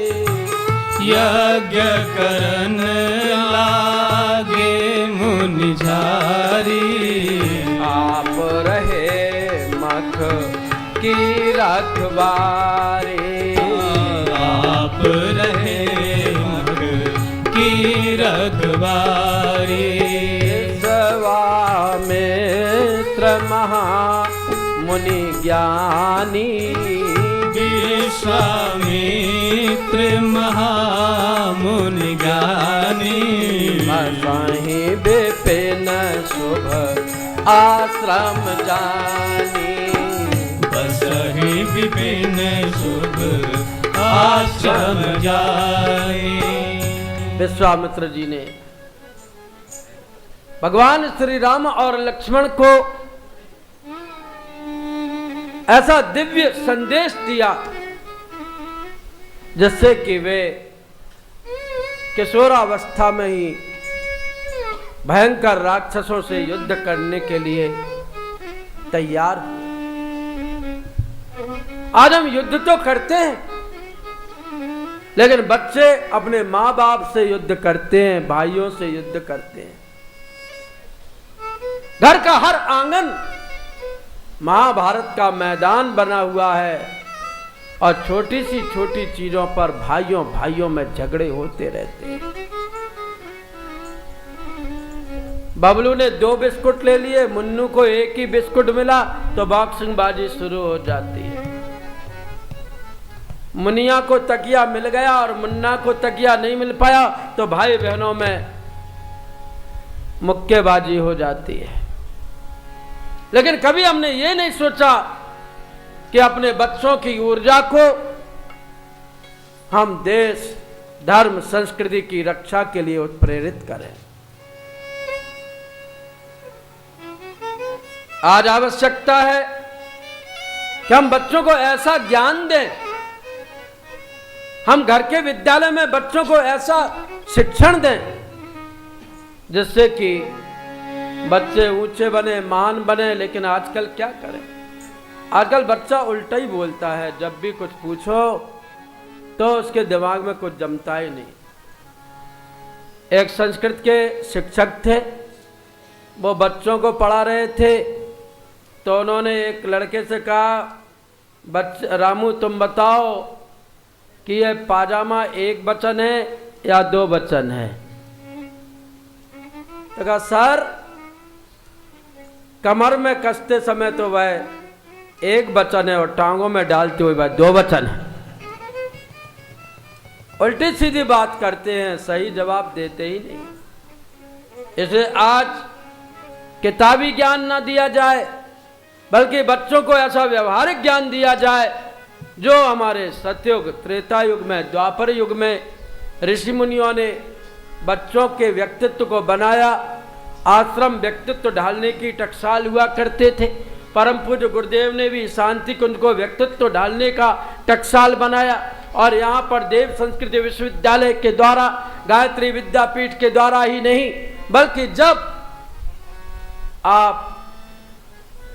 यज्ञ करन लागे मुनि झारी, आप रहे मख की रखवारे, आप रहे मख की रखवारी। विश्वामित्र महा मुनि ज्ञानी, विश्वामित्र महामुनि ज्ञानी, मसाही विपिन शुभ आश्रम जानी, बसहि विपिन शुभ आश्रम जाई। विश्वामित्र जी ने भगवान श्री राम और लक्ष्मण को ऐसा दिव्य संदेश दिया जिससे कि वे किशोरावस्था में ही भयंकर राक्षसों से युद्ध करने के लिए तैयार हुए। आज हम युद्ध तो करते हैं, लेकिन बच्चे अपने माँ बाप से युद्ध करते हैं, भाइयों से युद्ध करते हैं। घर का हर आंगन महाभारत का मैदान बना हुआ है और छोटी सी छोटी चीजों पर भाइयों भाइयों में झगड़े होते रहते हैं। बबलू ने 2 बिस्कुट ले लिए, मुन्नू को एक ही बिस्कुट मिला तो बॉक्सिंग बाजी शुरू हो जाती है। मुनिया को तकिया मिल गया और मुन्ना को तकिया नहीं मिल पाया तो भाई बहनों में मुक्केबाजी हो जाती है। लेकिन कभी हमने ये नहीं सोचा कि अपने बच्चों की ऊर्जा को हम देश, धर्म, संस्कृति की रक्षा के लिए उत्प्रेरित करें। आज आवश्यकता है कि हम बच्चों को ऐसा ज्ञान दें, हम घर के विद्यालय में बच्चों को ऐसा शिक्षण दें जिससे कि बच्चे ऊंचे बने, महान बने। लेकिन आजकल क्या करें, आजकल बच्चा उल्टा ही बोलता है। जब भी कुछ पूछो तो उसके दिमाग में कुछ जमता ही नहीं। एक संस्कृत के शिक्षक थे, वो बच्चों को पढ़ा रहे थे तो उन्होंने एक लड़के से कहा, रामू तुम बताओ कि ये पाजामा 1 वचन है या 2 वचन है? तो कहा सर कमर में कसते समय तो वह 1 वचन है और टांगों में डालते हुए वह 2 वचन है। उल्टी सीधी बात करते हैं, सही जवाब देते ही नहीं। इसे आज किताबी ज्ञान ना दिया जाए बल्कि बच्चों को ऐसा व्यवहारिक ज्ञान दिया जाए जो हमारे सतयुग, त्रेता युग में, द्वापर युग में ऋषि मुनियों ने बच्चों के व्यक्तित्व को बनाया, आश्रम व्यक्तित्व ढालने की टकसाल हुआ करते थे। परम पूज्य गुरुदेव ने भी शांति कुंज को व्यक्तित्व ढालने का टकसाल बनाया और यहाँ पर देव संस्कृति विश्वविद्यालय के द्वारा, गायत्री विद्यापीठ के द्वारा ही नहीं, बल्कि जब आप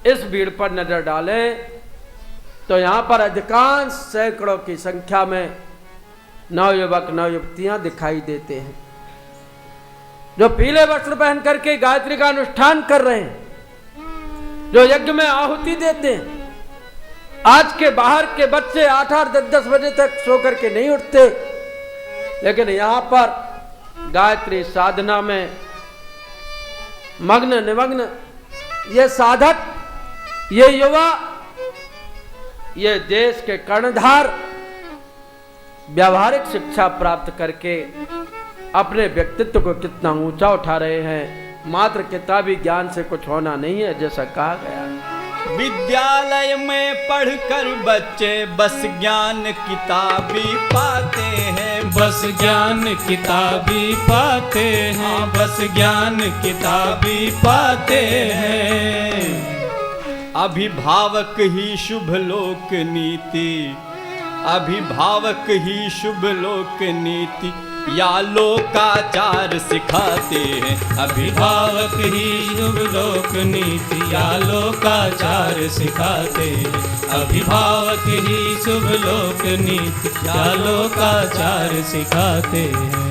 इस भीड़ पर नजर डालें तो यहाँ पर अधिकांश सैकड़ों की संख्या में नवयुवक नवयुवतियां दिखाई देते हैं जो पीले वस्त्र पहन करके गायत्री का अनुष्ठान कर रहे हैं, जो यज्ञ में आहुति देते हैं। आज के बाहर के बच्चे 8-8, 10-10 बजे तक सो करके नहीं उठते, लेकिन यहां पर गायत्री साधना में मग्न निमग्न ये साधक, ये युवा, ये देश के कर्णधार व्यावहारिक शिक्षा प्राप्त करके अपने व्यक्तित्व को कितना ऊंचा उठा रहे हैं। मात्र किताबी ज्ञान से कुछ होना नहीं है, जैसा कहा गया। विद्यालय में पढ़कर बच्चे बस ज्ञान किताबी पाते हैं, बस ज्ञान किताबी पाते हैं, बस ज्ञान किताबी पाते हैं। अभिभावक ही शुभ लोक नीति, अभिभावक ही शुभ लोक नीति या लोकाचार सिखाते हैं। अभिभावक ही शुभ लोक नीति या लोकाचार सिखाते हैं, अभिभावक ही शुभ लोक नीति या लोकाचार सिखाते हैं।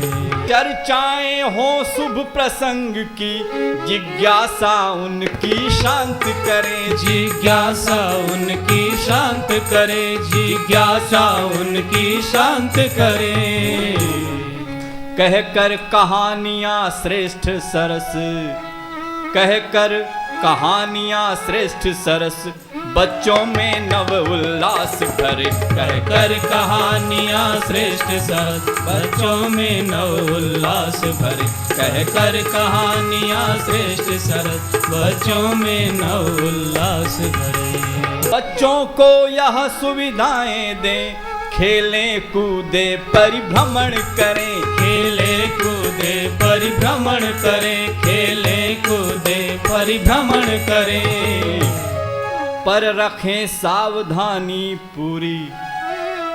चर्चाएं हो शुभ प्रसंग की, जिज्ञासा उनकी शांत करें, जिज्ञासा उनकी शांत करें, जिज्ञासा उनकी शांत करें। कहकर कहानियां श्रेष्ठ सरस, कहकर कहानियां श्रेष्ठ सरस, बच्चों में नव उल्लास भरे। कहकर कहानियां श्रेष्ठ सरस, बच्चों में नव उल्लास भरे। कहकर कहानियां श्रेष्ठ सरस, बच्चों में नव उल्लास भरे। बच्चों को यह सुविधाएं दें, खेलें कूदे परिभ्रमण करें, खेले कूदे परिभ्रमण करें, खेले कूदे परिभ्रमण करें। पर रखें सावधानी पूरी,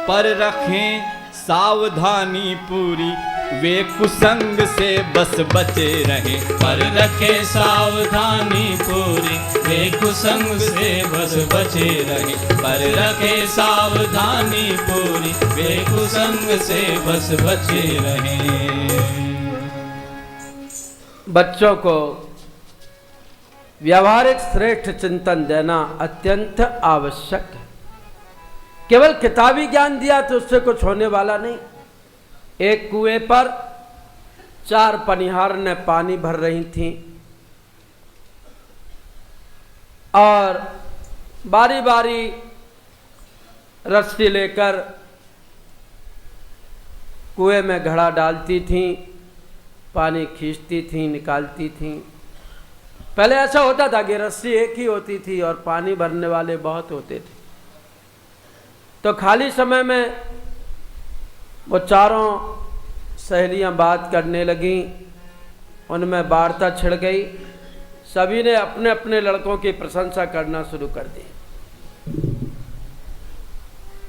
पर रखें सावधानी पूरी, वे कुसंग से बस बचे रहें। पर रखें सावधानी पूरी, वे कुसंग से बस बचे रहें। पर रखें सावधानी पूरी, वे कुसंग से बस बचे रहें। बच्चों को व्यावहारिक श्रेष्ठ चिंतन देना अत्यंत आवश्यक है। केवल किताबी ज्ञान दिया तो उससे कुछ होने वाला नहीं। एक कुएं पर 4 पनिहार ने पानी भर रही थीं और बारी बारी रस्सी लेकर कुएं में घड़ा डालती थीं, पानी खींचती थीं, निकालती थीं। पहले ऐसा होता था कि रस्सी एक ही होती थी और पानी भरने वाले बहुत होते थे। तो खाली समय में वो चारों सहेलियां बात करने लगीं, उनमें वार्ता छिड़ गई। सभी ने अपने अपने लड़कों की प्रशंसा करना शुरू कर दी।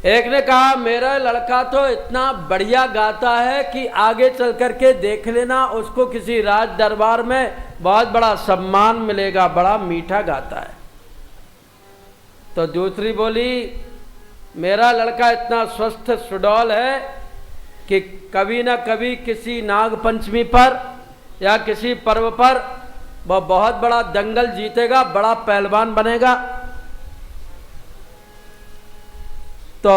एक ने कहा, मेरा लड़का तो इतना बढ़िया गाता है कि आगे चल करके देख लेना, उसको किसी राज दरबार में बहुत बड़ा सम्मान मिलेगा, बड़ा मीठा गाता है। तो दूसरी बोली, मेरा लड़का इतना स्वस्थ सुडौल है कि कभी ना कभी किसी नाग पंचमी पर या किसी पर्व पर वह बहुत बड़ा दंगल जीतेगा, बड़ा पहलवान बनेगा। तो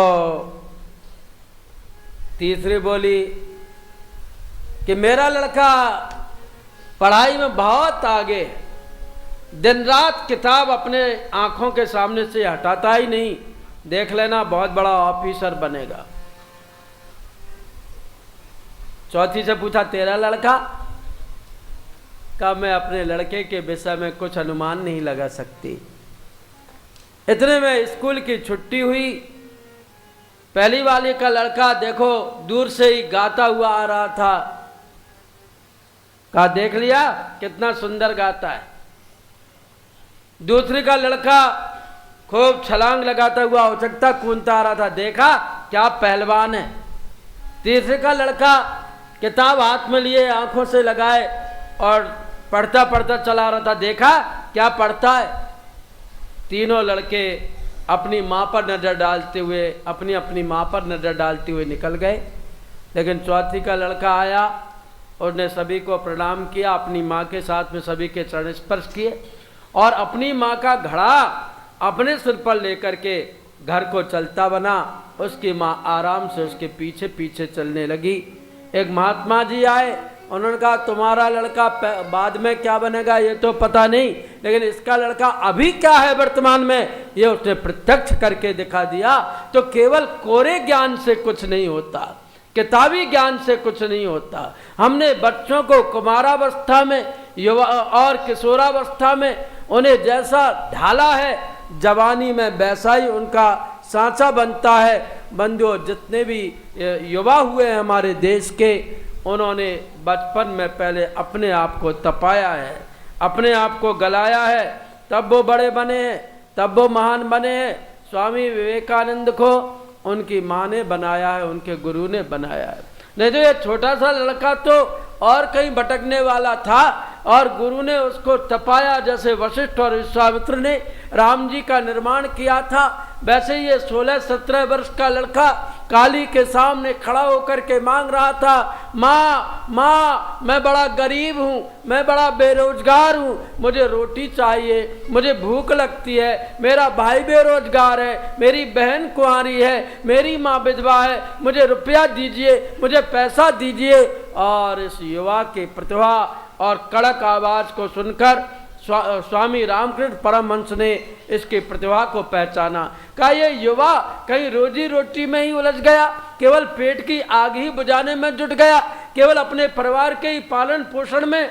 तीसरी बोली कि मेरा लड़का पढ़ाई में बहुत आगे है, दिन रात किताब अपने आंखों के सामने से हटाता ही नहीं, देख लेना बहुत बड़ा ऑफिसर बनेगा। चौथी से पूछा, तेरा लड़का? का मैं अपने लड़के के विषय में कुछ अनुमान नहीं लगा सकती। इतने में स्कूल की छुट्टी हुई पहली वाले का लड़का देखो दूर से ही गाता हुआ आ रहा था, कहा देख लिया कितना सुंदर गाता है। दूसरे का लड़का खूब छलांग लगाता हुआ उचकता कूदता आ रहा था, देखा क्या पहलवान है। तीसरे का लड़का किताब हाथ में लिए आंखों से लगाए और पढ़ता पढ़ता चला रहा था, देखा क्या पढ़ता है। तीनों लड़के अपनी माँ पर नज़र डालते हुए अपनी अपनी माँ पर नज़र डालते हुए निकल गए। लेकिन चौथी का लड़का आया, उसने सभी को प्रणाम किया, अपनी माँ के साथ में सभी के चरण स्पर्श किए और अपनी माँ का घड़ा अपने सिर पर लेकर के घर को चलता बना। उसकी माँ आराम से उसके पीछे पीछे चलने लगी। एक महात्मा जी आए, उन्होंने कहा तुम्हारा लड़का बाद में क्या बनेगा ये तो पता नहीं, लेकिन इसका लड़का अभी क्या है वर्तमान में ये उसने प्रत्यक्ष करके दिखा दिया। तो केवल कोरे ज्ञान से कुछ नहीं होता, किताबी ज्ञान से कुछ नहीं होता। हमने बच्चों को कुमारावस्था में, युवा और किशोरावस्था में उन्हें जैसा ढाला है, जवानी में वैसा ही उनका सांचा बनता है। बंधुओं, जितने भी युवा हुए हैं हमारे देश के, उन्होंने बचपन में पहले अपने आप को तपाया है, अपने आप को गलाया है, तब वो बड़े बने हैं, तब वो महान बने हैं। स्वामी विवेकानंद को उनकी माँ ने बनाया है, उनके गुरु ने बनाया है। नहीं तो ये छोटा सा लड़का तो और कहीं भटकने वाला था और गुरु ने उसको तपाया। जैसे वशिष्ठ और विश्वामित्र ने राम जी का निर्माण किया था, वैसे ये 16-17 वर्ष का लड़का काली के सामने खड़ा होकर के मांग रहा था, माँ माँ मैं बड़ा गरीब हूँ, मैं बड़ा बेरोजगार हूँ, मुझे रोटी चाहिए, मुझे भूख लगती है, मेरा भाई बेरोजगार है, मेरी बहन कुंवारी है, मेरी माँ विधवा है, मुझे रुपया दीजिए, मुझे पैसा दीजिए। और इस युवा की प्रतिभा और कड़क आवाज को सुनकर स्वामी रामकृष्ण परमहंस ने इसकी प्रतिभा को पहचाना। कहा ये युवा कहीं रोजी रोटी में ही उलझ गया, केवल पेट की आग ही बुझाने में जुट गया, केवल अपने परिवार के ही पालन पोषण में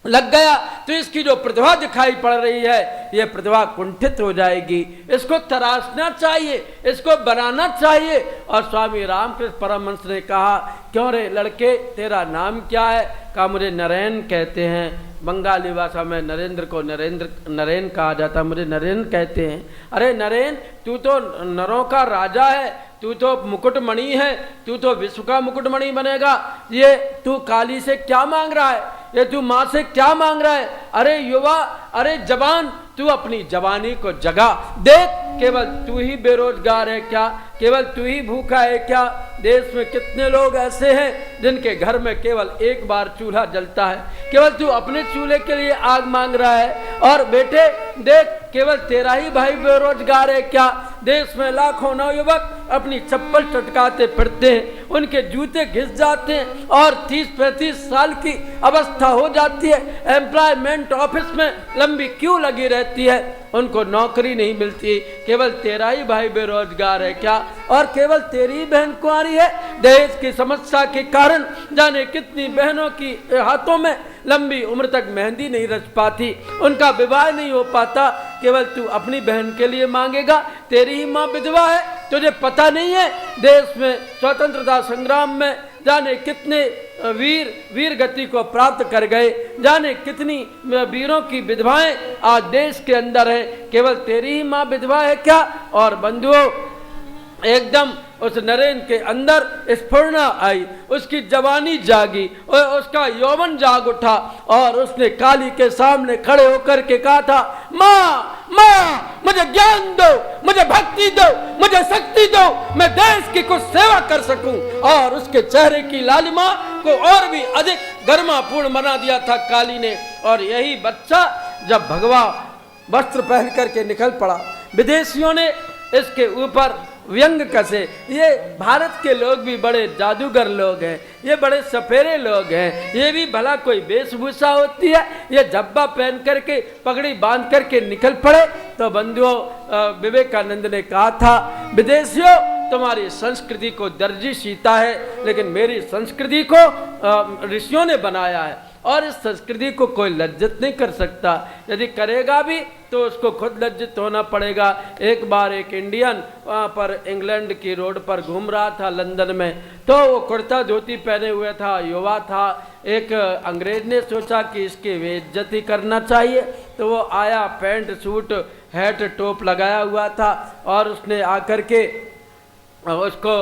लग गया, तो इसकी जो प्रतिभा दिखाई पड़ रही है ये प्रतिभा कुंठित हो जाएगी। इसको तराशना चाहिए, इसको बनाना चाहिए। और स्वामी रामकृष्ण परमहंस ने कहा, क्यों रे लड़के तेरा नाम क्या है? कहा मुझे नरेन कहते हैं। बंगाली भाषा में नरेंद्र को नरेन कहा जाता, मुझे नरेन कहते हैं। अरे नरेन, तू तो नरों का राजा है, तू तो मुकुटमणि है, तू तो विश्व का मुकुटमणि बनेगा। ये तू काली से क्या मांग रहा है? ये तू माँ से क्या मांग रहा है? अरे युवा, अरे जवान, तू अपनी जवानी को जगा। देख, केवल तू ही बेरोजगार है क्या? केवल तू ही भूखा है क्या? देश में कितने लोग ऐसे हैं जिनके घर में केवल एक बार चूल्हा जलता है, केवल तू अपने चूल्हे के लिए आग मांग रहा है। और बेटे देख, केवल तेरा ही भाई बेरोजगार है क्या? देश में लाखों नवयुवक अपनी चप्पल चटकाते फिरते हैं, उनके जूते घिस जाते हैं और 30-35 साल की अवस्था हो जाती है। एम्प्लॉयमेंट ऑफिस में लंबी क्यू लगी रहती है, उनको नौकरी नहीं मिलती। केवल तेरा ही भाई बेरोजगार है क्या? और केवल तेरी ही बहन कुंवारी है? देश की समस्या के कारण जाने कितनी बहनों की हाथों में लंबी उम्र तक मेहंदी नहीं रच पाती, उनका विवाह नहीं हो पाता। केवल तू अपनी बहन के लिए मांगेगा? तेरी ही माँ विधवा है, तुझे पता नहीं है देश में स्वतंत्रता संग्राम में जाने कितने वीर गति को प्राप्त कर गए, जाने कितनी वीरों की विधवाएं आज देश के अंदर हैं। केवल तेरी ही माँ विधवा है क्या? और बंधुओं, एकदम उस नरेन के अंदर स्फुरना आई, उसकी जवानी जागी और उसका यौवन जाग उठा और उसने काली के सामने खड़े होकर के कहा था, माँ माँ मुझे ज्ञान दो, मुझे भक्ति दो, मुझे शक्ति दो, मैं देश की कुछ सेवा कर सकूं। और उसके चेहरे की लालिमा को और भी अधिक गर्मापूर्ण बना दिया था काली ने। और यही बच्चा जब भगवा वस्त्र पहन करके निकल पड़ा, विदेशियों ने इसके ऊपर व्यंग कसे। ये भारत के लोग भी बड़े जादूगर लोग हैं, ये बड़े सफेरे लोग हैं, ये भी भला कोई वेशभूषा होती है? ये झब्बा पहन करके पगड़ी बांध करके निकल पड़े। तो बंधुओं, विवेकानंद ने कहा था, विदेशियों तुम्हारी संस्कृति को दर्जी सीता है, लेकिन मेरी संस्कृति को ऋषियों ने बनाया है। और इस संस्कृति को कोई लज्जित नहीं कर सकता। यदि करेगा भी तो उसको खुद लज्जित होना पड़ेगा। एक बार एक इंडियन वहाँ पर इंग्लैंड की रोड पर घूम रहा था लंदन में, तो वो कुर्ता धोती पहने हुए था, युवा था। एक अंग्रेज ने सोचा कि इसकी बेइज्जती करना चाहिए, तो वो आया, पैंट सूट हैट टोप लगाया हुआ था, और उसने आकर के उसको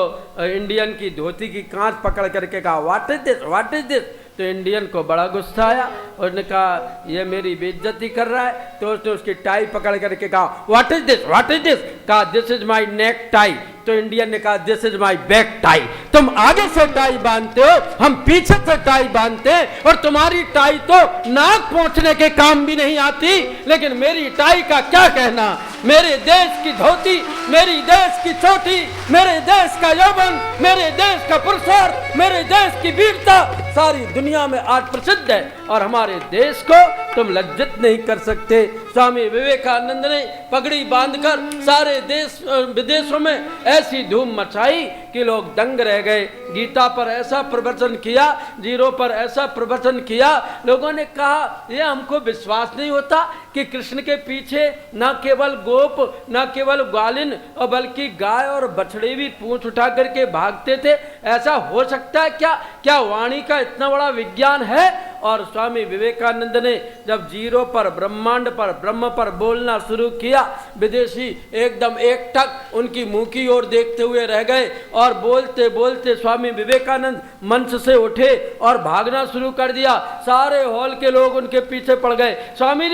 इंडियन की धोती की कांच पकड़ करके कहा what is this, what is this. तो इंडियन को बड़ा गुस्सा आया, उसने कहा ये मेरी बेइज्जती कर रहा है। तो उसने उसकी टाई पकड़ करके कहा what is this, what is this. कहा this is my neck tie. तो इंडियन ने कहा this is my back tie. तुम आगे से टाई बांधते हो, हम पीछे से टाई बांधते हैं, और तुम्हारी टाई तो नाक पहुंचने के काम भी नहीं आती, लेकिन मेरी टाई का क्या कहना। मेरे देश की धोती, मेरी देश की चोटी, मेरे देश का यौवन, मेरे देश का पुरुषार्थ, मेरे देश की वीरता सारी दुनिया में आज प्रसिद्ध है, और हमारे देश को तुम लज्जित नहीं कर सकते। स्वामी विवेकानंद ने पगड़ी बांधकर सारे देश विदेशों में ऐसी धूम मचाई कि लोग दंग रह गए। गीता पर ऐसा प्रवचन किया, जीरो पर ऐसा प्रवचन किया, लोगों ने कहा यह हमको विश्वास नहीं होता कि कृष्ण के पीछे न केवल गोप, न केवल ग्वालिन, और बल्कि गाय और बछड़े भी पूंछ उठा करके भागते थे। ऐसा हो सकता है क्या? क्या वाणी का इतना बड़ा विज्ञान है? और स्वामी विवेकानंद ने जब जीरो पर, ब्रह्मांड पर, ब्रह्म पर बोलना शुरू किया, विदेशी एकदम एकटक उनकी मुंह की ओर देखते हुए रह गए, और बोलते बोलते स्वामी विवेकानंद मंच से उठे और भागना शुरू कर दिया। सारे हॉल के लोग उनके पीछे पड़ गए। स्वामी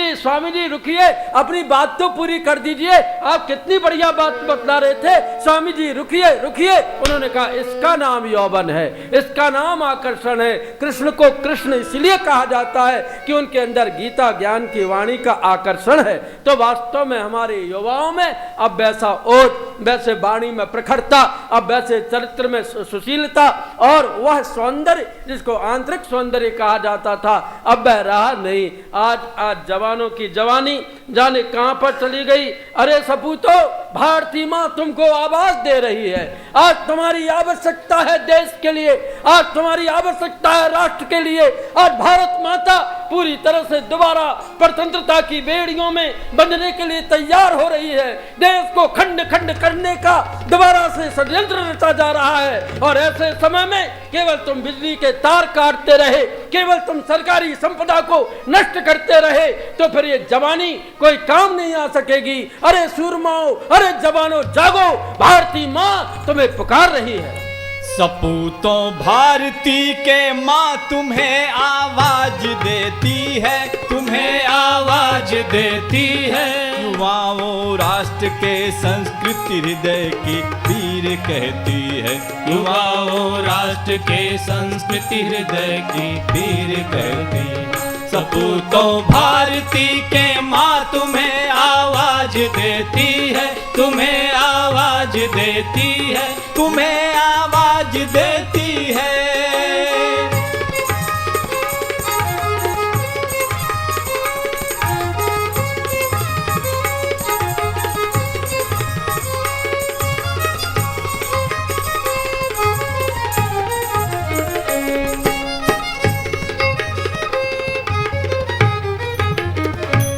जी रुकिए, अपनी बात तो पूरी कर दीजिए, आप कितनी बढ़िया बात बतला रहे थे, स्वामी जी रुकिए रुकिए। उन्होंने कहा इसका नाम यौवन है, इसका नाम आकर्षण है। कृष्ण को कृष्ण इसलिए कहा जाता है कि उनके अंदर गीता ज्ञान की वाणी का आकर्षण है। तो वास्तव में हमारे युवाओं में अब वैसा ओज, वैसे वाणी में प्रखरता, अब वैसे चरित्र में सुशीलता, और वह सौंदर्य जिसको आंतरिक सौंदर्य कहा जाता था, अब वह रहा नहीं। आज जवानों की जवानी जाने कहां पर चली गई। अरे सपूतो, भारती मां तुमको आवाज दे रही है। आज तुम्हारी आवश्यकता है देश के लिए, आज तुम्हारी आवश्यकता है राष्ट्र के लिए। आज भारत माता पूरी तरह से दोबारा स्वतंत्रता की बेड़ियों में बंधने के लिए तैयार हो रही है। देश को खंड खंड करने का दोबारा से षड्यंत्र रचा जा रहा है, और ऐसे समय में केवल तुम बिजली के तार काटते रहे, केवल तुम सरकारी संपदा को नष्ट करते रहे, तो फिर ये जवानी कोई काम नहीं आ सकेगी। अरे सूरमाओ, अरे जवानों जागो, भारती माँ तुम्हें पुकार रही है। सपूतों भारती के माँ तुम्हें आवाज देती है, तुम्हें आवाज देती है। युवाओं राष्ट्र के संस्कृति हृदय की पीर कहती है, युवाओं राष्ट्र के संस्कृति हृदय की पीर कहती है। सपूतों भारती के माँ तुम्हें आवाज देती है, तुम्हें आवाज देती है, तुम्हें आवाज देती है।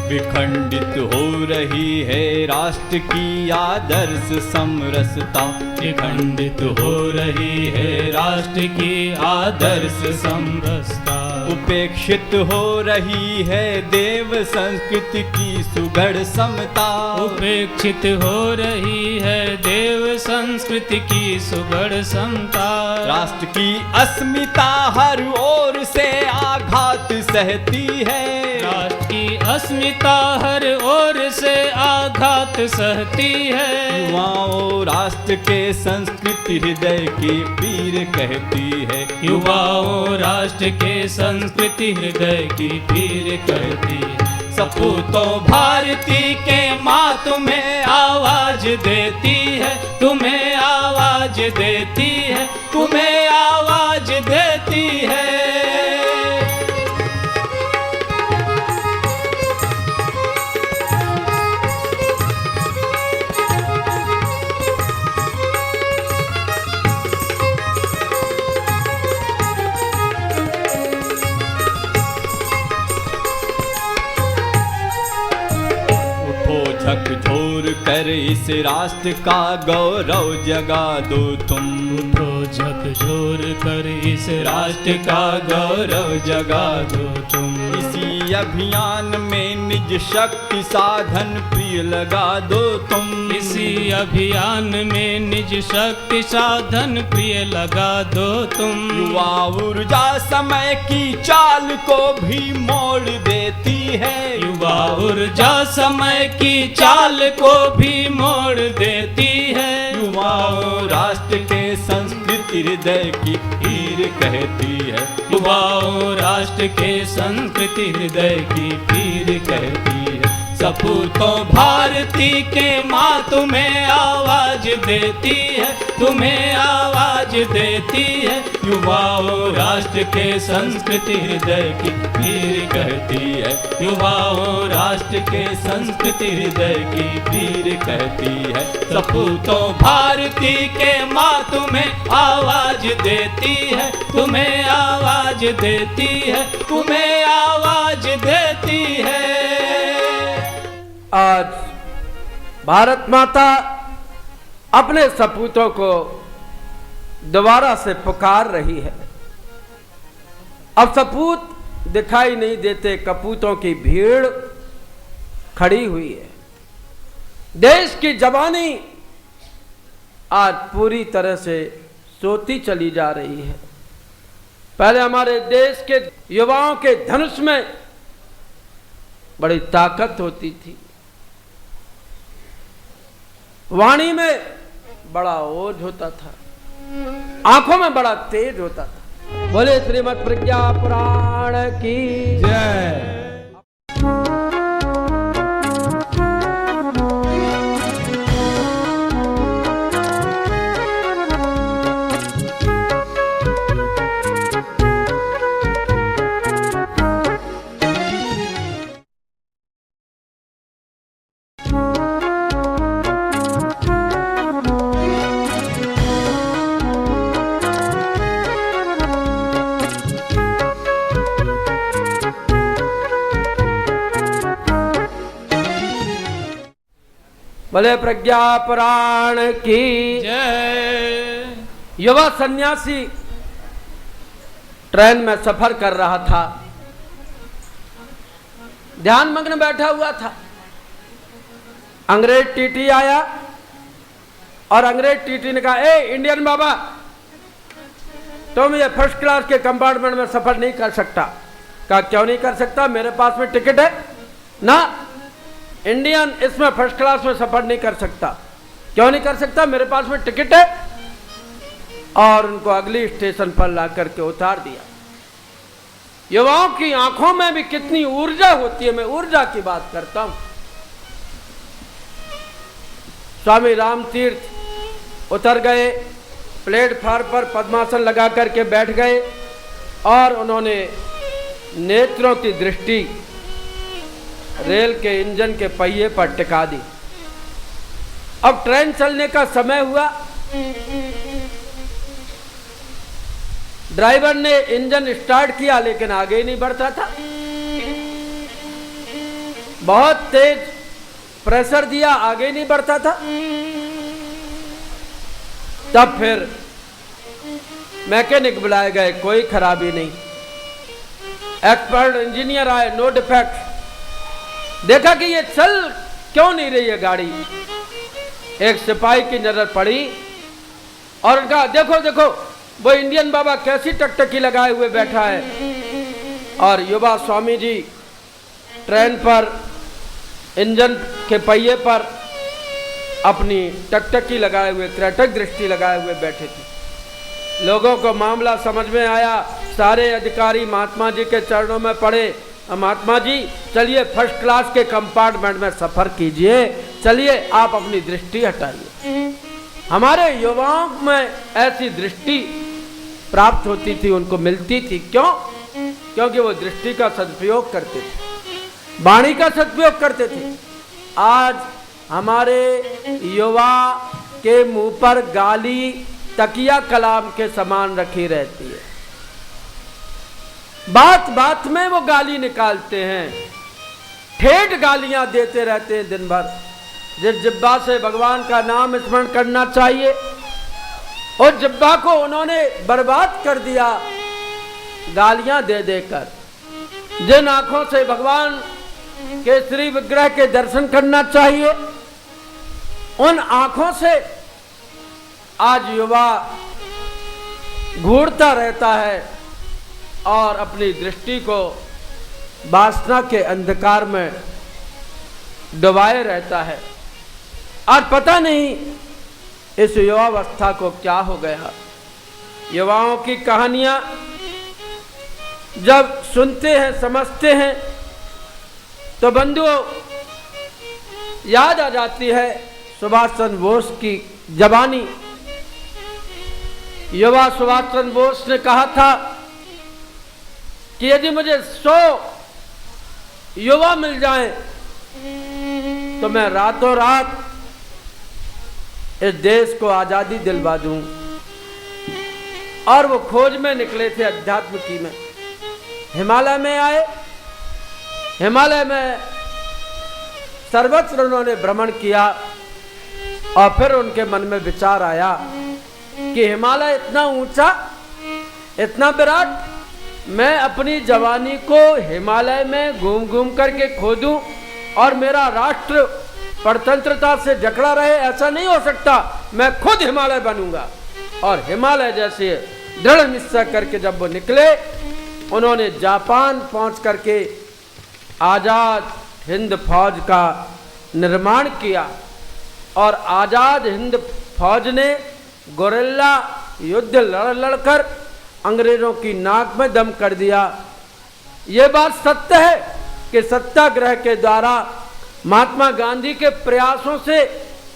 विखंडित हो रही है राष्ट्र की आदर्श समरसता, विखंडित हो रही है राष्ट्र की आदर्श समरसता। उपेक्षित हो रही है देव संस्कृति की सुगढ़ समता, उपेक्षित हो रही है देव संस्कृति की सुगढ़ समता। राष्ट्र की अस्मिता हर ओर से आघात सहती है, राष्ट्र की अस्मिता हर ओर से आघात सहती है। युवाओं राष्ट्र के संस्कृति हृदय की पीर कहती है, युवाओं राष्ट्र के संस्कृति हृदय की पीर कहती है। सपूतों भारती के माँ तुम्हें आवाज देती है, तुम्हें आवाज देती है, तुम्हें आवाज देती है। उठो झकझोर कर इस राष्ट्र का गौरव जगा दो तुम। उठो झकझोर कर इस राष्ट्र का गौरव जगा दो तुम। इसी अभियान में निज शक्ति साधन प्रिय लगा दो तुम। इसी अभियान में निज शक्ति साधन प्रिय लगा दो तुम। युवा ऊर्जा समय की चाल को भी मोड़ देती है। युवा ऊर्जा समय की चाल को भी मोड़ देती है। युवाओं राष्ट्र के संस्कृति हृदय की पीर कहती है। युवाओं राष्ट्र के संस्कृति हृदय की पीर कहती है। सपूतों भारती के माँ तुम्हें आवाज देती है, तुम्हें आवाज देती है। युवाओं राष्ट्र के संस्कृति हृदय की पीर कहती है। युवाओं राष्ट्र के संस्कृति हृदय की पीर कहती है। सपूतों भारती के माँ तुम्हें आवाज देती है, तुम्हें आवाज देती है, तुम्हें आवाज देती है। आज भारत माता अपने सपूतों को दोबारा से पुकार रही है। अब सपूत दिखाई नहीं देते, कपूतों की भीड़ खड़ी हुई है। देश की जवानी आज पूरी तरह से सोती चली जा रही है। पहले हमारे देश के युवाओं के धनुष में बड़ी ताकत होती थी, वाणी में बड़ा ओज होता था, आंखों में बड़ा तेज होता था। बोले श्रीमद् प्रज्ञा पुराण की जय। बोले प्रज्ञा पुराण की जय। युवा सन्यासी ट्रेन में सफर कर रहा था, ध्यान मग्न बैठा हुआ था। अंग्रेज टीटी आया और अंग्रेज टीटी ने कहा, ए इंडियन बाबा, तुम ये फर्स्ट क्लास के कंपार्टमेंट में सफर नहीं कर सकता। कहा क्यों नहीं कर सकता, मेरे पास में टिकट है ना। इंडियन इसमें फर्स्ट क्लास में सफर नहीं कर सकता। क्यों नहीं कर सकता, मेरे पास में टिकट है। और उनको अगली स्टेशन पर ला करके उतार दिया। युवाओं की आंखों में भी कितनी ऊर्जा होती है, मैं ऊर्जा की बात करता हूं। स्वामी राम तीर्थ उतर गए, प्लेटफार्म पर पद्मासन लगा करके बैठ गए और उन्होंने नेत्रों की दृष्टि रेल के इंजन के पहिए पर टिका दी। अब ट्रेन चलने का समय हुआ। ड्राइवर ने इंजन स्टार्ट किया लेकिन आगे ही नहीं बढ़ता था। बहुत तेज प्रेशर दिया, आगे ही नहीं बढ़ता था। तब फिर मैकेनिक बुलाए गए, कोई खराबी नहीं। एक्सपर्ट इंजीनियर आए, नो डिफेक्ट। देखा कि ये चल क्यों नहीं रही है गाड़ी। एक सिपाही की नजर पड़ी और उनका देखो देखो वो इंडियन बाबा कैसी टकटकी लगाए हुए बैठा है। और युवा स्वामी जी ट्रेन पर इंजन के पहिए पर अपनी टकटकी लगाए हुए, त्रटक दृष्टि लगाए हुए बैठे थे। लोगों को मामला समझ में आया। सारे अधिकारी महात्मा जी के चरणों में पड़े, महात्मा जी चलिए फर्स्ट क्लास के कंपार्टमेंट में सफर कीजिए, चलिए आप अपनी दृष्टि हटाइए। हमारे युवाओं में ऐसी दृष्टि प्राप्त होती थी, उनको मिलती थी। क्यों? क्योंकि वो दृष्टि का सदुपयोग करते थे, वाणी का सदुपयोग करते थे। आज हमारे युवा के मुंह पर गाली तकिया कलाम के समान रखी रहती है। बात बात में वो गाली निकालते हैं। ठेठ गालियां देते रहते हैं दिन भर। जिस जिब्बा से भगवान का नाम स्मरण करना चाहिए, और जिब्बा को उन्होंने बर्बाद कर दिया गालियां दे देकर। जिन आंखों से भगवान के श्री विग्रह के दर्शन करना चाहिए, उन आंखों से आज युवा घूरता रहता है और अपनी दृष्टि को वासना के अंधकार में डुबाए रहता है। आज पता नहीं इस युवावस्था को क्या हो गया। युवाओं की कहानियां जब सुनते हैं, समझते हैं, तो बंधुओं याद आ जाती है सुभाष चंद्र बोस की जवानी। युवा सुभाष चंद्र बोस ने कहा था कि यदि मुझे 100 युवा मिल जाएं तो मैं रातों रात इस देश को आजादी दिलवा दूं। और वो खोज में निकले थे अध्यात्म की में। हिमालय में आए, हिमालय में सर्वत्र उन्होंने भ्रमण किया और फिर उनके मन में विचार आया कि हिमालय इतना ऊंचा, इतना विराट, मैं अपनी जवानी को हिमालय में घूम घूम करके खोदूं और मेरा राष्ट्र परतंत्रता से जकड़ा रहे, ऐसा नहीं हो सकता। मैं खुद हिमालय बनूंगा। और हिमालय जैसे दृढ़ निश्चय करके जब वो निकले, उन्होंने जापान पहुंच करके आजाद हिंद फौज का निर्माण किया। और आजाद हिंद फौज ने गोरिल्ला युद्ध लड़ लड़कर अंग्रेजों की नाक में दम कर दिया। ये बात सत्य है कि सत्याग्रह के द्वारा महात्मा गांधी के प्रयासों से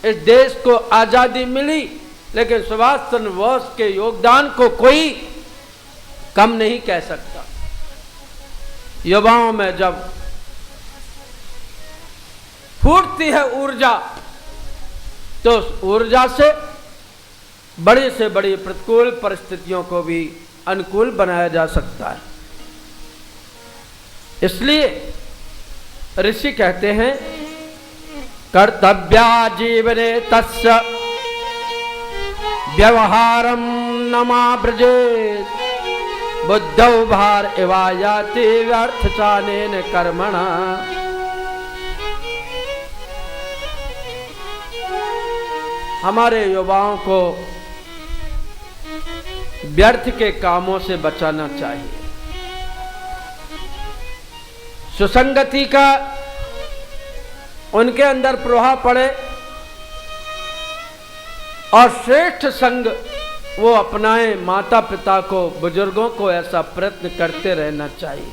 इस देश को आजादी मिली, लेकिन सुभाष चंद्र बोस के योगदान को कोई कम नहीं कह सकता। युवाओं में जब फूटती है ऊर्जा, तो उस ऊर्जा से बड़ी प्रतिकूल परिस्थितियों को भी अनुकूल बनाया जा सकता है। इसलिए ऋषि कहते हैं, कर्तव्या जीवने तस्य व्यवहारम नमा ब्रजेत बुद्धौ भार इवायाति व्यर्थ चानेन कर्मणा। हमारे युवाओं को व्यर्थ के कामों से बचाना चाहिए। सुसंगति का उनके अंदर प्रभाव पड़े और श्रेष्ठ संग वो अपनाएं। माता पिता को, बुजुर्गों को ऐसा प्रयत्न करते रहना चाहिए।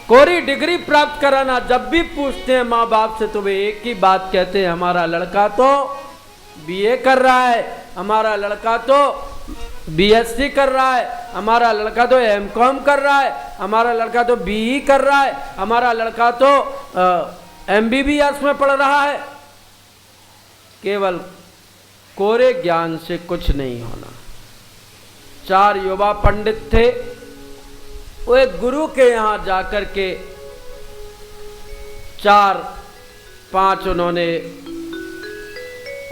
कोरी डिग्री प्राप्त कराना, जब भी पूछते हैं माँ बाप से तो वे एक ही बात कहते हैं, हमारा लड़का तो बीए कर रहा है, हमारा लड़का तो बीएससी कर रहा है, हमारा लड़का तो एमकॉम कर रहा है, हमारा लड़का तो बीई कर रहा है, हमारा लड़का तो एमबीबीएस में पढ़ रहा है। केवल कोरे ज्ञान से कुछ नहीं होना। 4 युवा पंडित थे, वो एक गुरु के यहाँ जाकर के 4-5 उन्होंने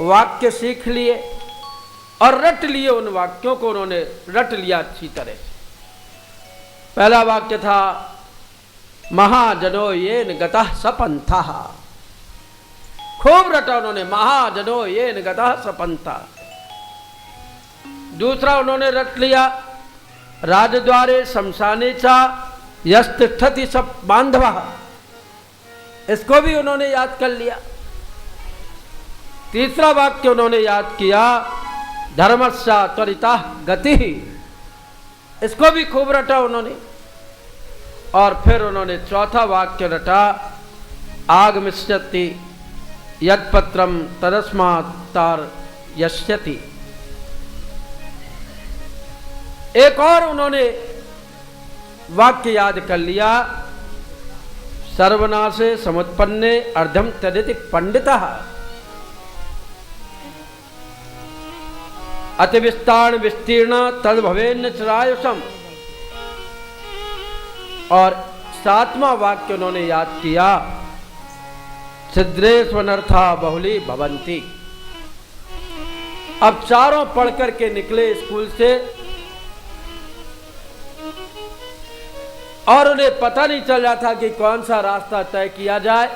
वाक्य सीख लिए और रट लिए। उन वाक्यों को उन्होंने रट लिया अच्छी तरह से। पहला वाक्य था, महाजनो येन गतः सपंथः। खूब रटा उन्होंने, महाजनो येन गतः सपंथः। दूसरा उन्होंने रट लिया, राजद्वारे शमशाने चा यस्तिष्ठति सब बांधवः। इसको भी उन्होंने याद कर लिया। तीसरा वाक्य उन्होंने याद किया, धर्मस्य त्वरितः गतिः। इसको भी खूब रटा उन्होंने। और फिर उन्होंने चौथा वाक्य रटा, आगमिष्यति यत्पत्रम तदस्मात्तार यस्यति। एक और उन्होंने वाक्य याद कर लिया, सर्वनाशे समुत्पन्ने अर्धम तदिति पंडितः। अतिविस्तार विस्तीर्ण तद भवेन्न चिरायुषम। और 7वां वाक्य उन्होंने याद किया, छिद्रेष्वनर्था बहुली भवंती। अब चारों पढ़ करके निकले स्कूल से और उन्हें पता नहीं चल रहा था कि कौन सा रास्ता तय किया जाए।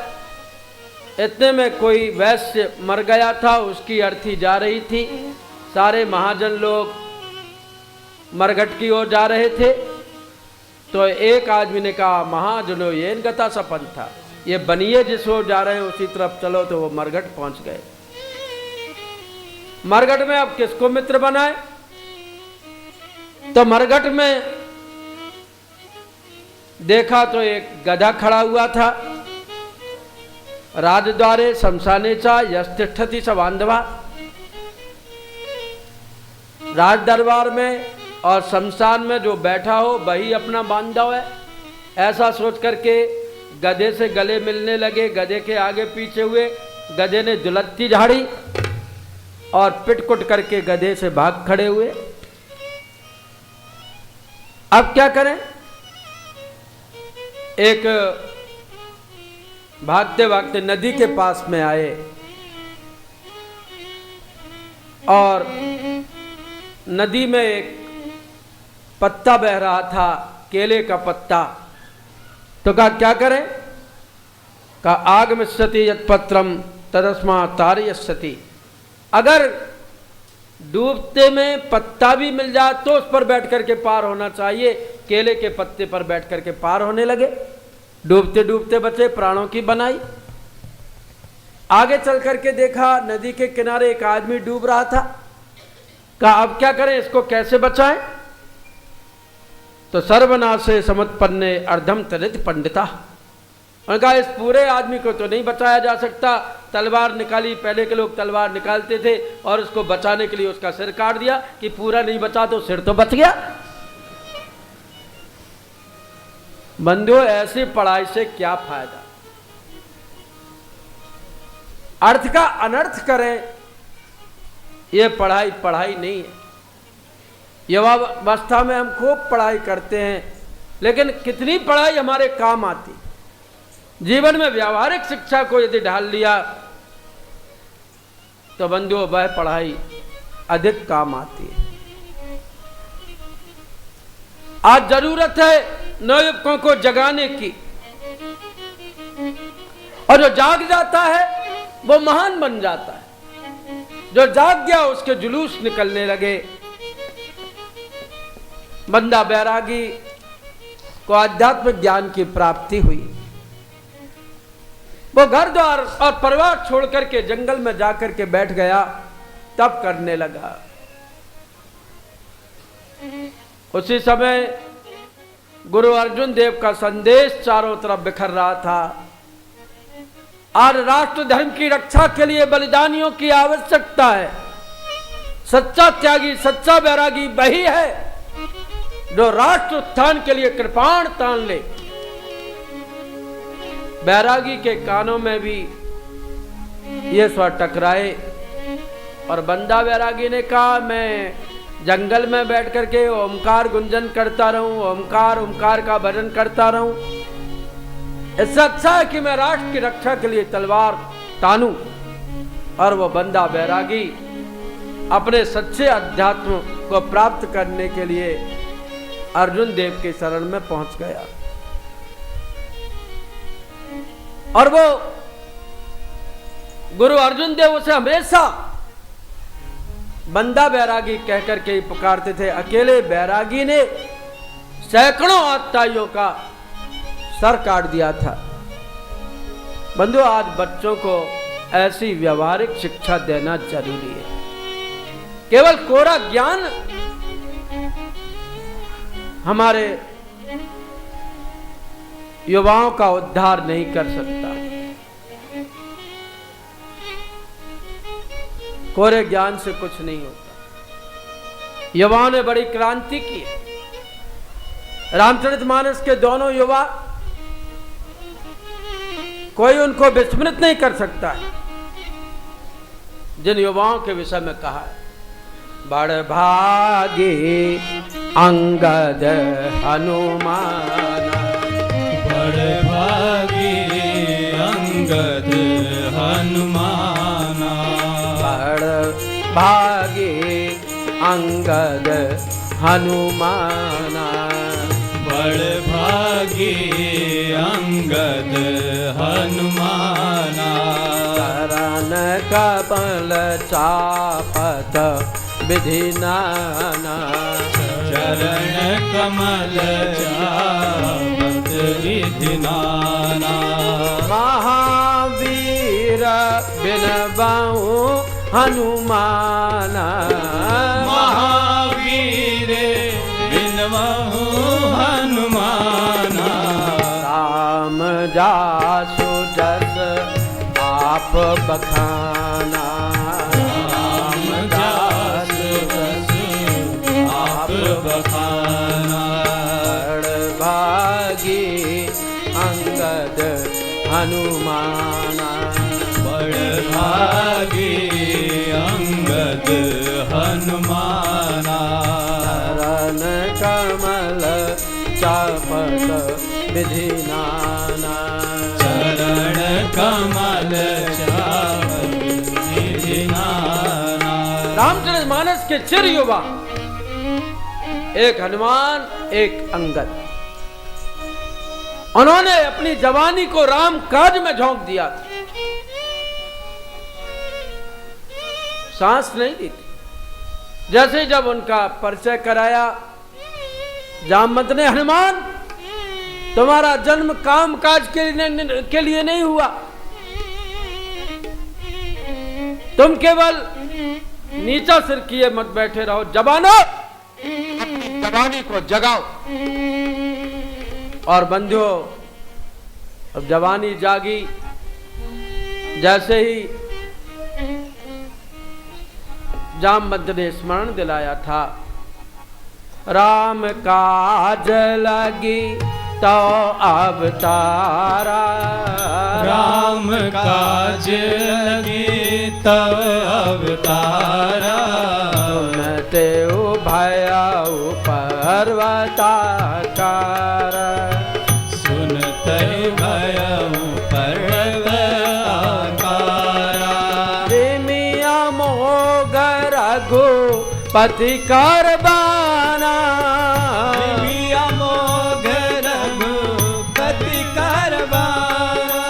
इतने में कोई वैश्य मर गया था, उसकी अर्थी जा रही थी। सारे महाजन लोग मरघट की ओर जा रहे थे। तो एक आदमी ने कहा, महाजनो ये गता सपन था, ये बनिए जिस ओर जा रहे हैं उसी तरफ चलो। तो वो मरघट पहुंच गए। मरघट में अब किसको मित्र बनाए? तो मरघट में देखा तो एक गधा खड़ा हुआ था। राजद्वारे शमशाने चा यस्तिष्ठति स बांधवा। राज दरबार में और शमशान में जो बैठा हो वही अपना बांधव है, ऐसा सोच करके गधे से गले मिलने लगे। गधे के आगे पीछे हुए। गधे ने दुलत्ती झाड़ी और पिटकुट करके गधे से भाग खड़े हुए। अब क्या करें? एक भागते भागते नदी के पास में आए और नदी में एक पत्ता बह रहा था, केले का पत्ता। तो कहा क्या करें? कहा आगमिष्यति यत्पत्रम तदस्मा तारयस्यति। अगर डूबते में पत्ता भी मिल जाए तो उस पर बैठ करके पार होना चाहिए। केले के पत्ते पर बैठ करके पार होने लगे। डूबते डूबते बचे, प्राणों की बनाई। आगे चल करके देखा नदी के किनारे एक आदमी डूब रहा था। कहा अब क्या करें, इसको कैसे बचाएं? तो सर्वनाशे समुत्पन्ने अर्धम तरित पंडिता। उन्होंने कहा इस पूरे आदमी को तो नहीं बचाया जा सकता। तलवार निकाली, पहले के लोग तलवार निकालते थे और उसको बचाने के लिए उसका सिर काट दिया कि पूरा नहीं बचा तो सिर तो बच गया। बंधुओं, ऐसी पढ़ाई से क्या फायदा? अर्थ का अनर्थ करें, यह पढ़ाई पढ़ाई नहीं है। युवावस्था में हम खूब पढ़ाई करते हैं, लेकिन कितनी पढ़ाई हमारे काम आती? जीवन में व्यावहारिक शिक्षा को यदि ढाल लिया तो बंधुओं वह पढ़ाई अधिक काम आती है। आज जरूरत है नवयुवकों को जगाने की, और जो जाग जाता है वो महान बन जाता है। जो जाग गया उसके जुलूस निकलने लगे। बंदा बैरागी को आध्यात्मिक ज्ञान की प्राप्ति हुई। वो घर द्वार और परिवार छोड़ करके जंगल में जाकर के बैठ गया, तब करने लगा। उसी समय गुरु अर्जुन देव का संदेश चारों तरफ बिखर रहा था। आज राष्ट्र धर्म की रक्षा के लिए बलिदानियों की आवश्यकता है। सच्चा त्यागी, सच्चा बैरागी वही है जो राष्ट्र उत्थान के लिए कृपाण तान ले। बैरागी के कानों में भी ये स्वर टकराए और बंदा बैरागी ने कहा मैं जंगल में बैठ करके ओमकार गुंजन करता रहूं, ओमकार ओमकार का भजन करता रहूं। इससे अच्छा है कि मैं राष्ट्र की रक्षा के लिए तलवार तानूं। और वो बंदा बैरागी अपने सच्चे अध्यात्म को प्राप्त करने के लिए अर्जुन देव के शरण में पहुंच गया। और वो गुरु अर्जुन देव उसे हमेशा बंदा बैरागी कहकर के ही पुकारते थे। अकेले बैरागी ने सैकड़ों आत्ताइयों का सर काट दिया था। बंधु, आज बच्चों को ऐसी व्यवहारिक शिक्षा देना जरूरी है। केवल कोरा ज्ञान हमारे युवाओं का उद्धार नहीं कर सकता। कोरे ज्ञान से कुछ नहीं होता। युवाओं ने बड़ी क्रांति की। रामचरितमानस के दोनों युवा, कोई उनको विस्मृत नहीं कर सकता है। जिन युवाओं के विषय में कहा है, बड़ भागे अंगद हनुमान, अंगद हनुमाना। बड़ भागे अंगद हनुमाना। बड़ भागे अंगद हनुमाना। चरण कमल चापत विधि नाना। चरण कमल चापत विधि नाना। महावीर बिनबाऊ हनुमाना। महावीर बिनबाऊ हनुमाना। राम जासु जस आप बखाना। राम जासु जस आप बखाना। बड़ भागी अंगद हनुमाना। बड़ भागी अंगद हनुमाना। चरण कमल चापत विधि नाना। चरण कमल चापत विधि नाना। रामचरितमानस के चिर युवा एक हनुमान एक अंगद, उन्होंने अपनी जवानी को राम काज में झोंक दिया था। सांस नहीं ली थी। जैसे जब उनका परिचय कराया जामवंत ने, हनुमान तुम्हारा जन्म काम काज के लिए नहीं हुआ, तुम केवल नीचा सिर किए मत बैठे रहो। जवानो, जवानी को जगाओ। और बंधुओं, अब जवानी जागी। जैसे ही जामवंत ने स्मरण दिलाया था, राम काज लगी तो अवतारा। राम काज लगी तो अवतारा। सुनते भयउ पर्वताकार। सुनते भयउ पर्वताकारा। प्रेमिया मोग रघुपति करबाना। प्रेमिया मोग रघुपति करबाना।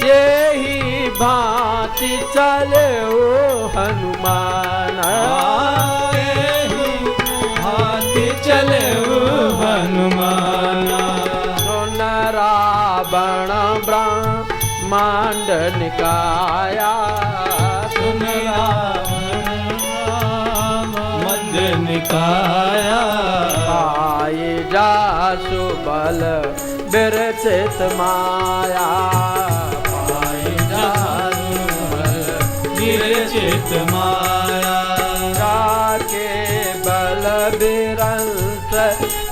यही भांति चले ओ हनुमान। हाथी चले ओ हनुमान। सुन रावण ब्रह्मांड निकाया। सुन रावण मध्य निकाया। पाई जासु बल विरचित माया। पाई जासु बल विरचित माया। जाके बल बिरंस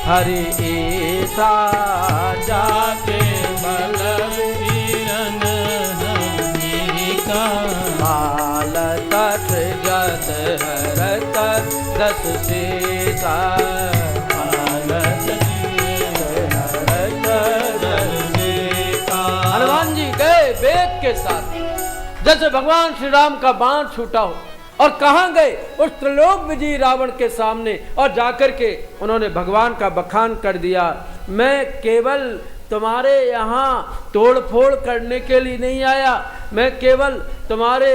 हरि ईसा। जाके बल वीरन हमीका। बाल तट गत हरत दस सीता। बाल तट हरत दस सीता। हनुमान जी गए वेग के साथ, जैसे भगवान श्री राम का बाण छूटा हो। और कहां गए? उस त्रिलोक विजयी रावण के सामने, और जाकर के उन्होंने भगवान का बखान कर दिया। मैं केवल तुम्हारे यहाँ तोड़ फोड़ करने के लिए नहीं आया, मैं केवल तुम्हारे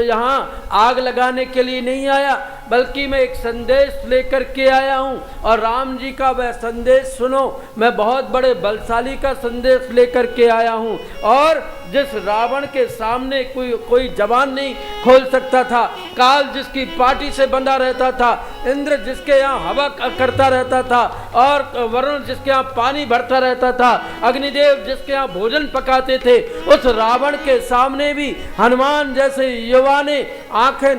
यहाँ आग लगाने के लिए नहीं आया, बल्कि मैं एक संदेश लेकर के आया हूँ। और राम जी का वह संदेश सुनो, मैं बहुत बड़े बलशाली का संदेश लेकर के आया हूँ। और जिस रावण के सामने कोई जबान नहीं खोल सकता था, काल जिसकी पार्टी से बंधा रहता था, इंद्र जिसके यहाँ हवा करता रहता था, और वरुण जिसके यहाँ पानी भरता रहता था, अग्निदेव जिसके यहाँ भोजन पकाते थे, उस रावण के सामने भी हनुमान जैसे युवा ने आंखें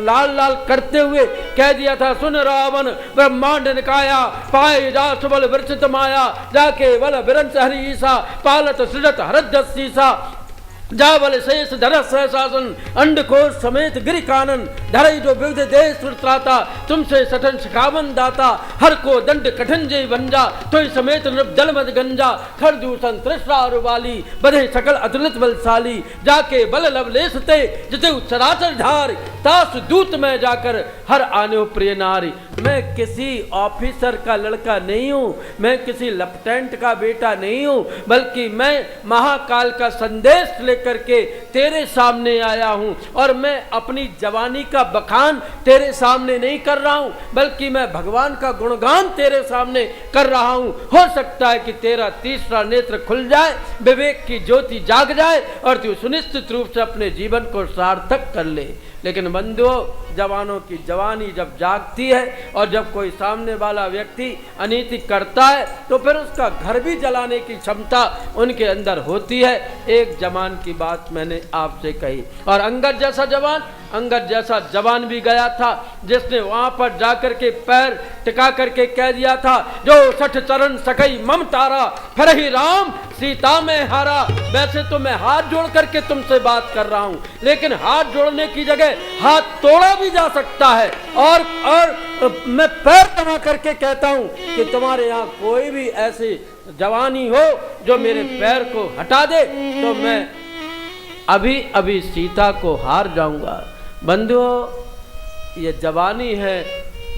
लाल लाल करते हुए कह दिया था, सुन रावण ब्रह्मांड निकाया, पाए जा सुबल विरचित माया, जाके बल विरंच हरि ईसा, पालत सृजत हरदस शीसा, जावल शेष धर सहशासन, अंडकोश समेत गिरि कानन, धरई जो विविध देश त्राता तुमसे सठन शिखावन दाता हर को दंड कठिन जय बंजा तो समेत नृप जल मद गंजा खर दूषण तृष्णा वाली बधे सकल अतुलित बलशाली जाके बल लवलेसते जिते चराचर ढार तास दूत में जाकर हर आने प्रिय नारी। मैं किसी ऑफिसर का लड़का नहीं हूँ, मैं किसी लेफ्टिनेंट का बेटा नहीं हूँ, बल्कि मैं महाकाल का संदेश लेकर के तेरे सामने आया हूँ। और मैं अपनी जवानी का बखान तेरे सामने नहीं कर रहा हूँ, बल्कि मैं भगवान का गुणगान तेरे सामने कर रहा हूँ। हो सकता है कि तेरा तीसरा नेत्र खुल जाए, विवेक की ज्योति जाग जाए और तू सुनिश्चित रूप से अपने जीवन को सार्थक कर ले। लेकिन बंधुओं, जवानों की जवानी जब जागती है और जब कोई सामने वाला व्यक्ति अनीति करता है तो फिर उसका घर भी जलाने की क्षमता उनके अंदर होती है। एक जवान की बात मैंने आपसे कही, और अंगद जैसा जवान भी गया था, जिसने वहां पर जाकर के पैर टिका करके कह दिया था, जो 60 चरण सकई मम तारा फिर ही राम सीता में हारा। वैसे तो मैं हाथ जोड़ करके तुमसे बात कर रहा हूँ, लेकिन हाथ जोड़ने की जगह हाथ तोड़ा भी जा सकता है। और मैं पैर दबा करके कहता हूँ कि तुम्हारे यहाँ कोई भी ऐसी जवानी हो जो मेरे पैर को हटा दे तो मैं अभी अभी सीता को हार जाऊंगा। बंधुओं, ये जवानी है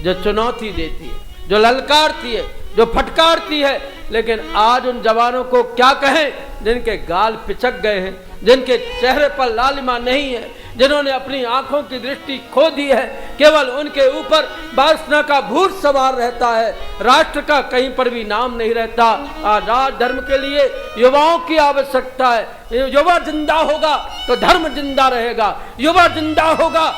जो चुनौती देती है, जो ललकारती है, जो फटकारती है। लेकिन आज उन जवानों को क्या कहें जिनके गाल पिचक गए हैं, जिनके चेहरे पर लालिमा नहीं है, जिन्होंने अपनी आंखों की दृष्टि खो दी है, केवल उनके ऊपर वासना का भूत सवार रहता है, राष्ट्र का कहीं पर भी नाम नहीं रहता। आज धर्म के लिए युवाओं की आवश्यकता है। युवा जिंदा होगा तो धर्म जिंदा रहेगा, युवा जिंदा होगा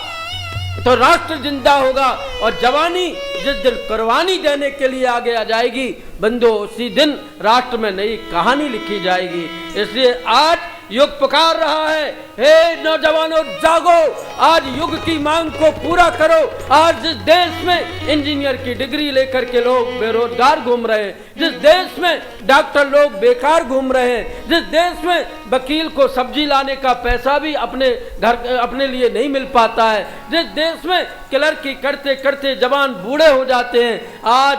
तो राष्ट्र जिंदा होगा, और जवानी जिस दिन कुर्बानी देने के लिए आगे आ जाएगी बंधु, उसी दिन राष्ट्र में नई कहानी लिखी जाएगी। इसलिए आज युग पुकार रहा है, हे नौजवानों जागो, आज युग की मांग को पूरा करो। आज जिस देश में इंजीनियर की डिग्री लेकर के लोग बेरोजगार घूम रहे हैं, जिस देश में डॉक्टर लोग बेकार घूम रहे हैं, जिस देश में वकील को सब्जी लाने का पैसा भी अपने लिए नहीं मिल पाता है, जिस देश में क्लर्की करते करते जवान बूढ़े हो जाते हैं, आज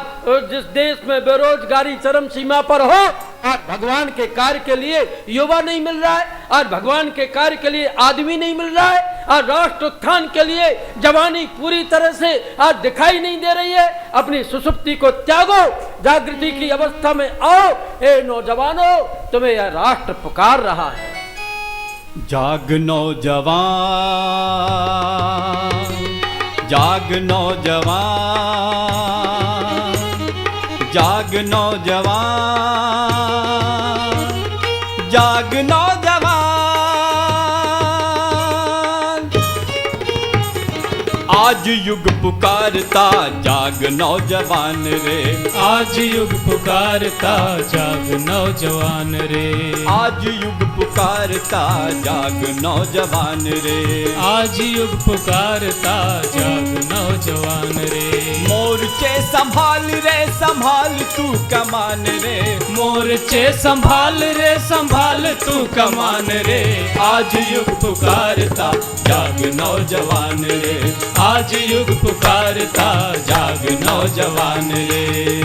जिस देश में बेरोजगारी चरम सीमा पर हो, आज भगवान के कार्य के लिए युवा नहीं मिल रहा है, आज भगवान के कार्य के लिए आदमी नहीं मिल रहा है, आज राष्ट्र उत्थान के लिए जवानी पूरी तरह से आज दिखाई नहीं दे रही है। अपनी सुसुप्ति को त्यागो, जागृति की अवस्था में आओ। हे नौजवानों, तुम्हें यह राष्ट्र पुकार रहा है। जाग नौजवान, जाग नौजवान, जाग नौजवान, जाग नौजवान। आज युग पुकारता जाग नौजवान रे, आज युग पुकारता जाग नौजवान रे, आज युग पुकारता जाग नौजवान रे, आज युग पुकारता जाग नौजवान रे। मोर्चे संभाल रे संभाल तू कमान रे, मोर्चे संभाल रे संभाल तू कमान रे, आज युग पुकारता जाग नौजवान रे, आज युग पुकारता जाग नौजवान रे।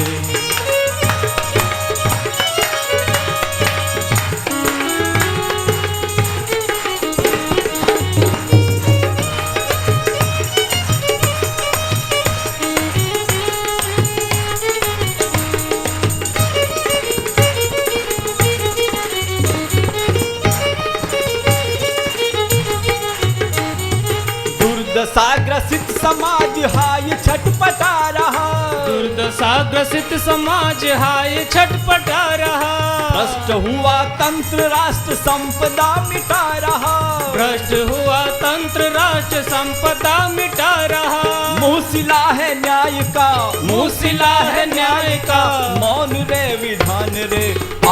दुर्दशाग्रसित समाज हाय छटपटा रहा, दुर्दशाग्रसित समाज हाय छटपटा रहा, भ्रष्ट हुआ तंत्र राष्ट्र संपदा मिटा रहा, भ्रष्ट हुआ तंत्र राष्ट्र संपदा मिटा रहा। मुसिला है न्याय का, मुसिला है न्याय का, मौन रे विधान रे,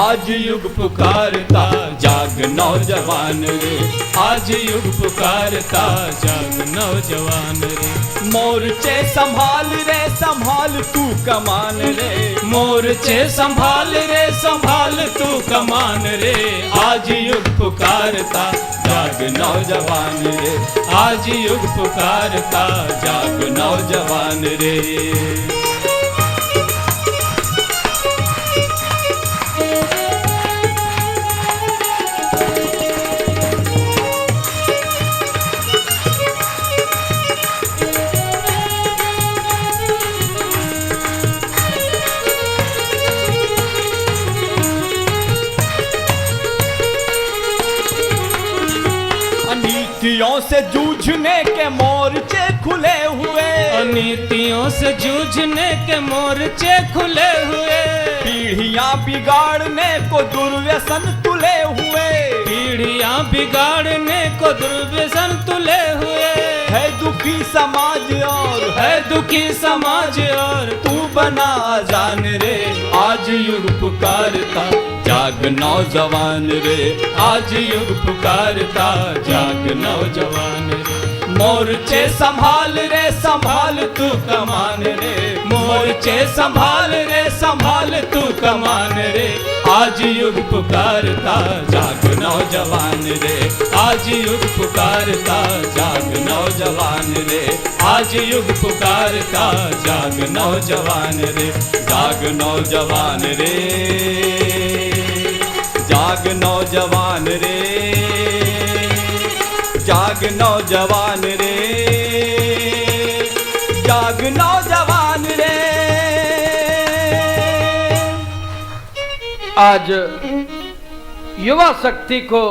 आज युग पुकारता जाग नौजवान रे, आज युग पुकारता जाग नौजवान रे। मोर्चे संभाल रे संभाल तू कमान रे, मोर्चे संभाल रे संभाल तू कमान रे। आज युग पुकारता जाग नौजवान रे, आज युग पुकारता जाग नौजवान रे। अनीतियों से जूझने के मोर्चे खुले हुए, अनीतियों से जूझने के मोर्चे खुले हुए। पीढ़ियां बिगाड़ने को दुर्व्यसन तुले हुए, पीढ़ियां बिगाड़ने को दुर्व्यसन तुले हुए। है दुखी समाज और है दुखी समाज और तू बना जान रे। आज युग पुकारता जाग नौजवान रे, आज युग पुकारता जाग नौजवान रे। मोर्चे संभाल रे संभाल तू कमान रे, मोर्चे संभाल रे संभाल तू कमान रे। आज युग पुकारता जाग नौजवान रे, आज युग पुकारता जाग नौजवान रे, आज युग पुकारता जाग नौजवान रे। जाग नौजवान रे, जाग नौजवान रे, जाग नौजवान रे, जाग नौजवान रे। आज युवा शक्ति को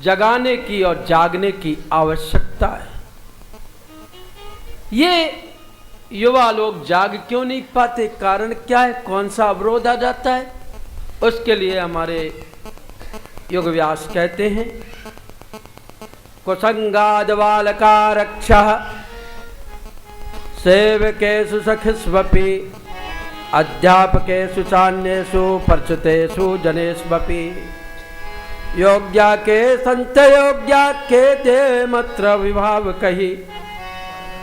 जगाने की और जागने की आवश्यकता है। ये युवा लोग जाग क्यों नहीं पाते, कारण क्या है, कौन सा अवरोध आ जाता है? उसके लिए हमारे योग व्यास कहते हैं, कुसंगाद बालका रक्षः सेवकेषु सखिष्वपि अध्यापकेषु चान्येषु परचितेषु जनेष्वपि योग्या के संत योग्या के ते मत्र विभाव कही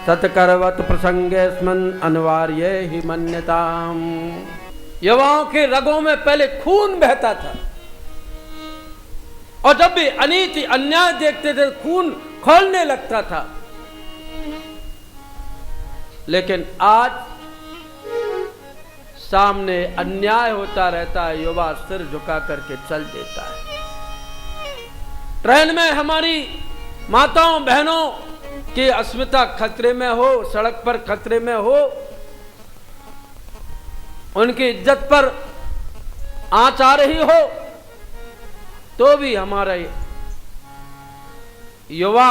सत्कर्वत प्रसंगेस्मिन् अनिवार्य ही मन्यताम। युवाओं के रगों में पहले खून बहता था और जब भी अनीति अन्याय देखते थे खून खौलने लगता था, लेकिन आज सामने अन्याय होता रहता है, युवा सिर झुका करके चल देता है। ट्रेन में हमारी माताओं बहनों की अस्मिता खतरे में हो, सड़क पर खतरे में हो, उनकी इज्जत पर आंच आ रही हो, तो भी हमारे युवा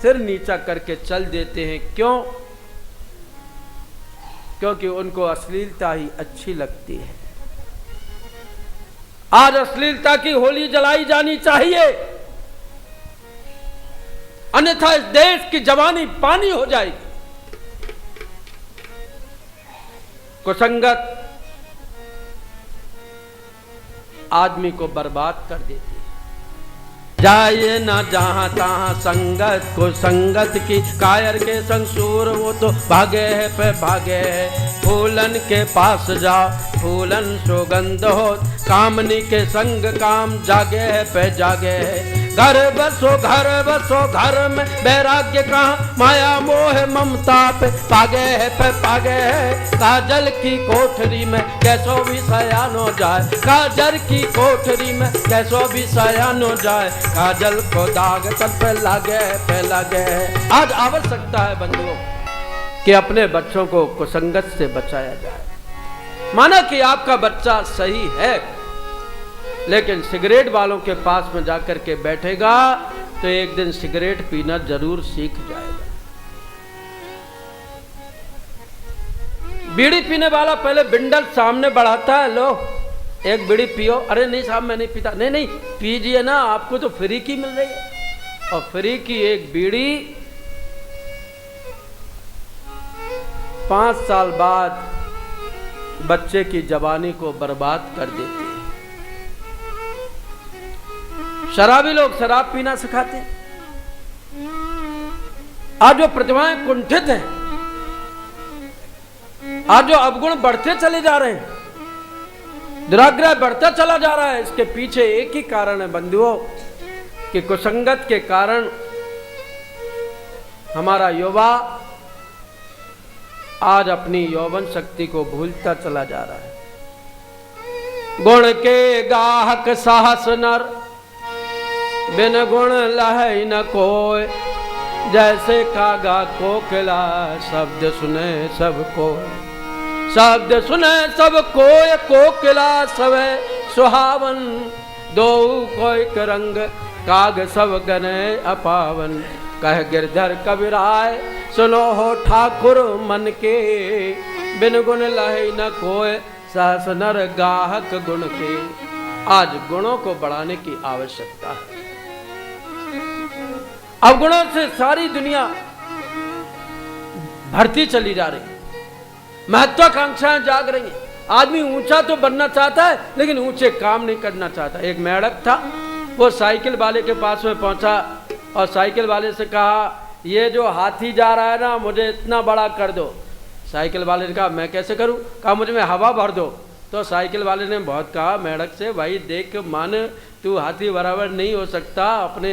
सिर नीचा करके चल देते हैं। क्यों? क्योंकि उनको अश्लीलता ही अच्छी लगती है। आज अश्लीलता की होली जलाई जानी चाहिए, अन्यथा इस देश की जवानी पानी हो जाएगी। कुसंगत आदमी को बर्बाद कर देती है। जाए ना जहां तहां संगत को संगत की, कायर के संग सूर वो तो भागे है पे भागे है। फूलन के पास जाओ फूलन सुगंध हो, कामनी के संग काम जागे है पे जागे है। घर बसो घर में वैराग्य कहाँ, माया मोह ममता पे पागे है पे पागे है। काजल की कोठरी में कैसो भी सयान हो जाए, काजल की कोठरी में कैसो भी सयान हो जाए। काजल को दाग तल पे लागे है। आज आवश्यकता है बंधुओं कि अपने बच्चों को कुसंगत से बचाया जाए। माना कि आपका बच्चा सही है, लेकिन सिगरेट वालों के पास में जाकर के बैठेगा तो एक दिन सिगरेट पीना जरूर सीख जाएगा। बीड़ी पीने वाला पहले बिंडल सामने बढ़ाता है, लो एक बीड़ी पियो। अरे नहीं साहब मैं नहीं पीता। नहीं पीजिए ना, आपको तो फ्री की मिल रही है। और फ्री की एक बीड़ी 5 साल बाद बच्चे की जवानी को बर्बाद कर देती है। शराबी लोग शराब पीना सिखाते हैं। आज जो प्रतिभाएं कुंठित हैं, आज जो अवगुण बढ़ते चले जा रहे हैं, दुराग्रह बढ़ता चला जा रहा है, इसके पीछे एक ही कारण है बंधुओं कि कुसंगत के कारण हमारा युवा आज अपनी यौवन शक्ति को भूलता चला जा रहा है। गुण के गाहक साहस नर, बिन गुण लहै न कोय, जैसे कागा कोकिला शब्द सुने सब कोय। शब्द सुने सब कोय कोकिला सवे सुहावन, दो कोय रंग काग सब गने अपावन। कह गिरधर कबीराय सुनो हो ठाकुर मन के, बिन गुण लहै न कोय सहस नर गाहक गुण के। आज गुणों को बढ़ाने की आवश्यकता है। अवगुणों से सारी दुनिया भरती चली जा रही है, महत्वाकांक्षाएं जाग रही हैं। आदमी ऊंचा तो बनना चाहता है लेकिन ऊंचे काम नहीं करना चाहता। एक मेढक था, वो साइकिल वाले के पास में पहुंचा और साइकिल वाले से कहा, ये जो हाथी जा रहा है ना, मुझे इतना बड़ा कर दो। साइकिल वाले ने कहा, मैं कैसे करूं? कहा, मुझ में हवा भर दो। तो साइकिल वाले ने बहुत कहा मेढक से, भाई देख मान तू हाथी बराबर नहीं हो सकता, अपने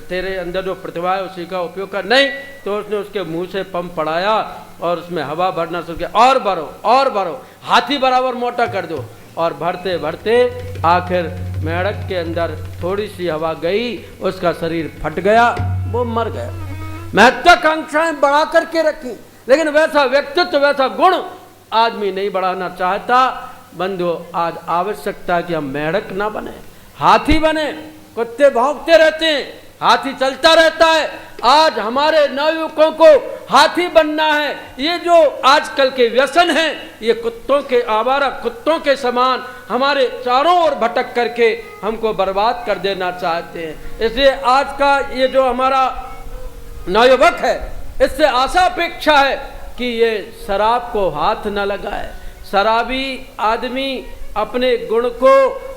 तेरे अंदर जो प्रतिभा है उसी का उपयोग कर। नहीं, तो उसने उसके मुंह से पंप पड़ाया और उसमें हवा भरना शुरू किया। और भरो और भरो, हाथी बराबर मोटा कर दो। और भरते भरते आखिर मेढक के अंदर थोड़ी सी हवा गई, उसका शरीर फट गया, वो मर गया। महत्वाकांक्षाएं बढ़ा करके रखी, लेकिन वैसा व्यक्तित्व वैसा गुण आदमी नहीं बढ़ाना चाहता। बंधुओं, आज आवश्यकता कि हम मेढक ना बने, हाथी बने। कुत्ते भौंकते रहते हैं, हाथी चलता रहता है। आज हमारे नवयुवकों को हाथी बनना है। ये जो आजकल के व्यसन हैं, ये कुत्तों के, आवारा कुत्तों के समान हमारे चारों ओर भटक करके हमको बर्बाद कर देना चाहते हैं। इसलिए आज का ये जो हमारा नवयुवक है, इससे आशा अपेक्षा है कि ये शराब को हाथ न लगाए। शराबी आदमी अपने गुण को,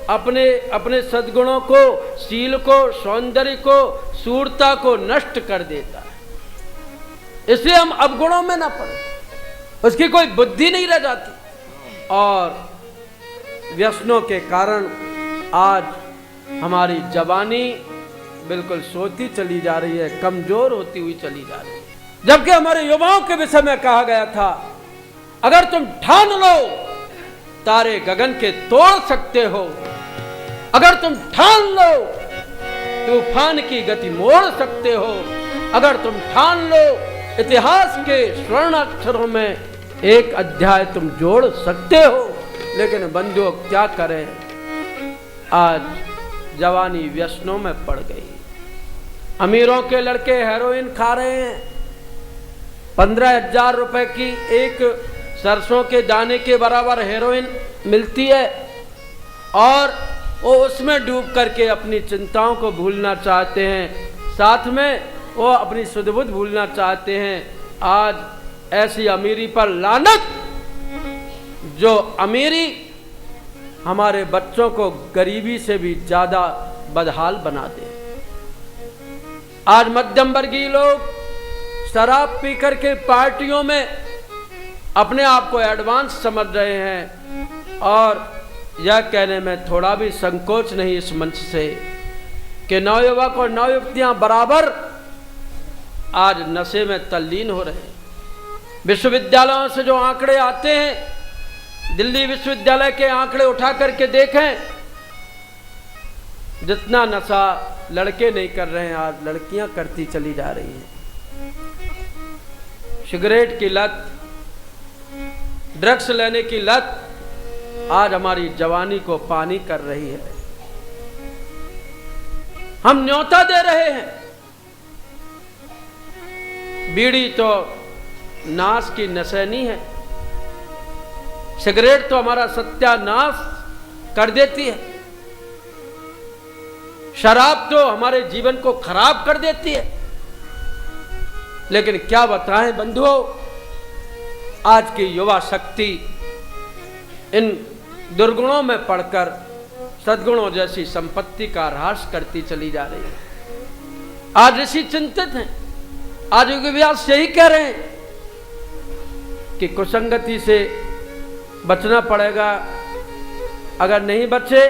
अपने सद्गुणों को, शील को, सौंदर्य को, सूरता को नष्ट कर देता है। इसलिए हम अवगुणों में ना पड़े, उसकी कोई बुद्धि नहीं रह जाती। और व्यसनों के कारण आज हमारी जवानी बिल्कुल सोती चली जा रही है, कमजोर होती हुई चली जा रही है। जबकि हमारे युवाओं के विषय में कहा गया था, अगर तुम ठान लो तारे गगन के तोड़ सकते हो, अगर तुम ठान लो तूफान की गति मोड़ सकते हो, अगर तुम ठान लो इतिहास के स्वर्ण अक्षरों में एक अध्याय तुम जोड़ सकते हो। लेकिन बंधुओं, क्या करें, आज जवानी व्यसनों में पड़ गई। अमीरों के लड़के हेरोइन खा रहे हैं, 15,000 रुपए की एक सरसों के दाने के बराबर हेरोइन मिलती है और वो उसमें डूब करके अपनी चिंताओं को भूलना चाहते हैं, साथ में वो अपनी सुध बुध भूलना चाहते हैं। आज ऐसी अमीरी पर लानत, जो अमीरी हमारे बच्चों को गरीबी से भी ज्यादा बदहाल बना दे। आज मध्यम वर्गीय लोग शराब पी करके पार्टियों में अपने आप को एडवांस समझ रहे हैं और यह कहने में थोड़ा भी संकोच नहीं इस मंच से कि नवयुवक और नवयुवतियां बराबर आज नशे में तल्लीन हो रहे हैं। विश्वविद्यालयों से जो आंकड़े आते हैं, दिल्ली विश्वविद्यालय के आंकड़े उठा करके देखें, जितना नशा लड़के नहीं कर रहे हैं आज लड़कियां करती चली जा रही हैं। सिगरेट की लत, ड्रग्स लेने की लत आज हमारी जवानी को पानी कर रही है। हम न्योता दे रहे हैं। बीड़ी तो नाश की नशैनी है, सिगरेट तो हमारा सत्यानाश कर देती है, शराब तो हमारे जीवन को खराब कर देती है। लेकिन क्या बताएं बंधुओं, आज की युवा शक्ति इन दुर्गुणों में पड़कर सद्गुणों जैसी संपत्ति का ह्रास करती चली जा रही है। आज ऋषि चिंतित हैं, आज योग व्यास यही कह रहे हैं कि कुसंगति से बचना पड़ेगा, अगर नहीं बचे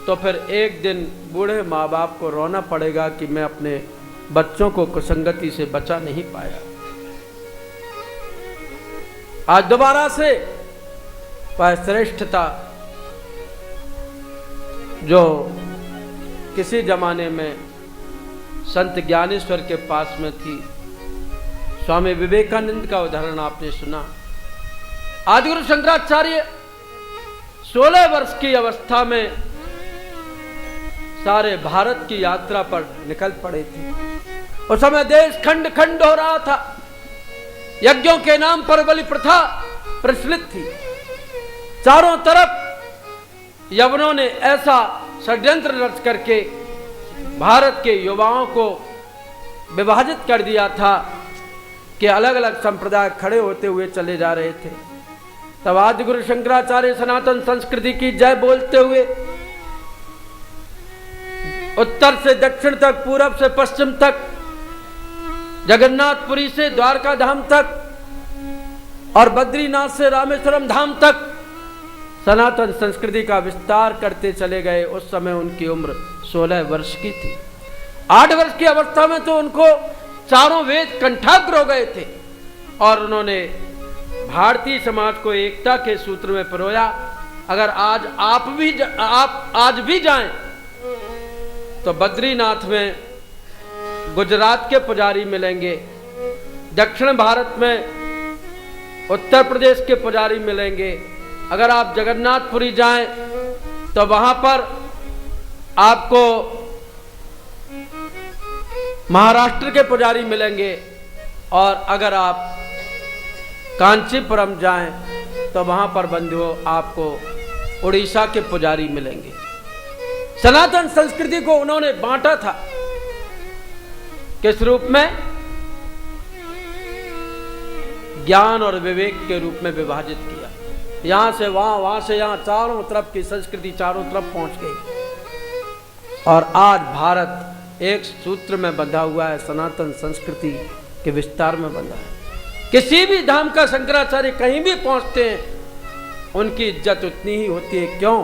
तो फिर एक दिन बूढ़े माँ बाप को रोना पड़ेगा कि मैं अपने बच्चों को कुसंगति से बचा नहीं पाया। आज दोबारा से वह श्रेष्ठता जो किसी जमाने में संत ज्ञानेश्वर के पास में थी, स्वामी विवेकानंद का उदाहरण आपने सुना। आदिगुरु शंकराचार्य 16 वर्ष की अवस्था में सारे भारत की यात्रा पर निकल पड़े थे। उस समय देश खंड खंड हो रहा था, यज्ञों के नाम पर बलि प्रथा प्रचलित थी। चारों तरफ यवनों ने ऐसा षड्यंत्र रच करके भारत के युवाओं को विभाजित कर दिया था कि अलग अलग संप्रदाय खड़े होते हुए चले जा रहे थे। तब आदिगुरु शंकराचार्य सनातन संस्कृति की जय बोलते हुए उत्तर से दक्षिण तक, पूरब से पश्चिम तक, जगन्नाथपुरी से द्वारका धाम तक और बद्रीनाथ से रामेश्वरम धाम तक सनातन संस्कृति का विस्तार करते चले गए। उस समय उनकी उम्र 16 वर्ष की थी। 8 वर्ष की अवस्था में तो उनको चारों वेद कंठाग्र हो गए थे और उन्होंने भारतीय समाज को एकता के सूत्र में पिरोया। अगर आज आप आज भी जाएं तो बद्रीनाथ में गुजरात के पुजारी मिलेंगे, दक्षिण भारत में उत्तर प्रदेश के पुजारी मिलेंगे। अगर आप जगन्नाथपुरी जाएं तो वहां पर आपको महाराष्ट्र के पुजारी मिलेंगे और अगर आप कांचीपुरम जाएं तो वहां पर बंधुओं आपको उड़ीसा के पुजारी मिलेंगे। सनातन संस्कृति को उन्होंने बांटा था किस रूप में? ज्ञान और विवेक के रूप में विभाजित किया। यहां से वहां, वहां से यहां, चारों तरफ की संस्कृति चारों तरफ पहुंच गई और आज भारत एक सूत्र में बंधा हुआ है, सनातन संस्कृति के विस्तार में बंधा है। किसी भी धाम का शंकराचार्य कहीं भी पहुंचते हैं उनकी इज्जत उतनी ही होती है। क्यों?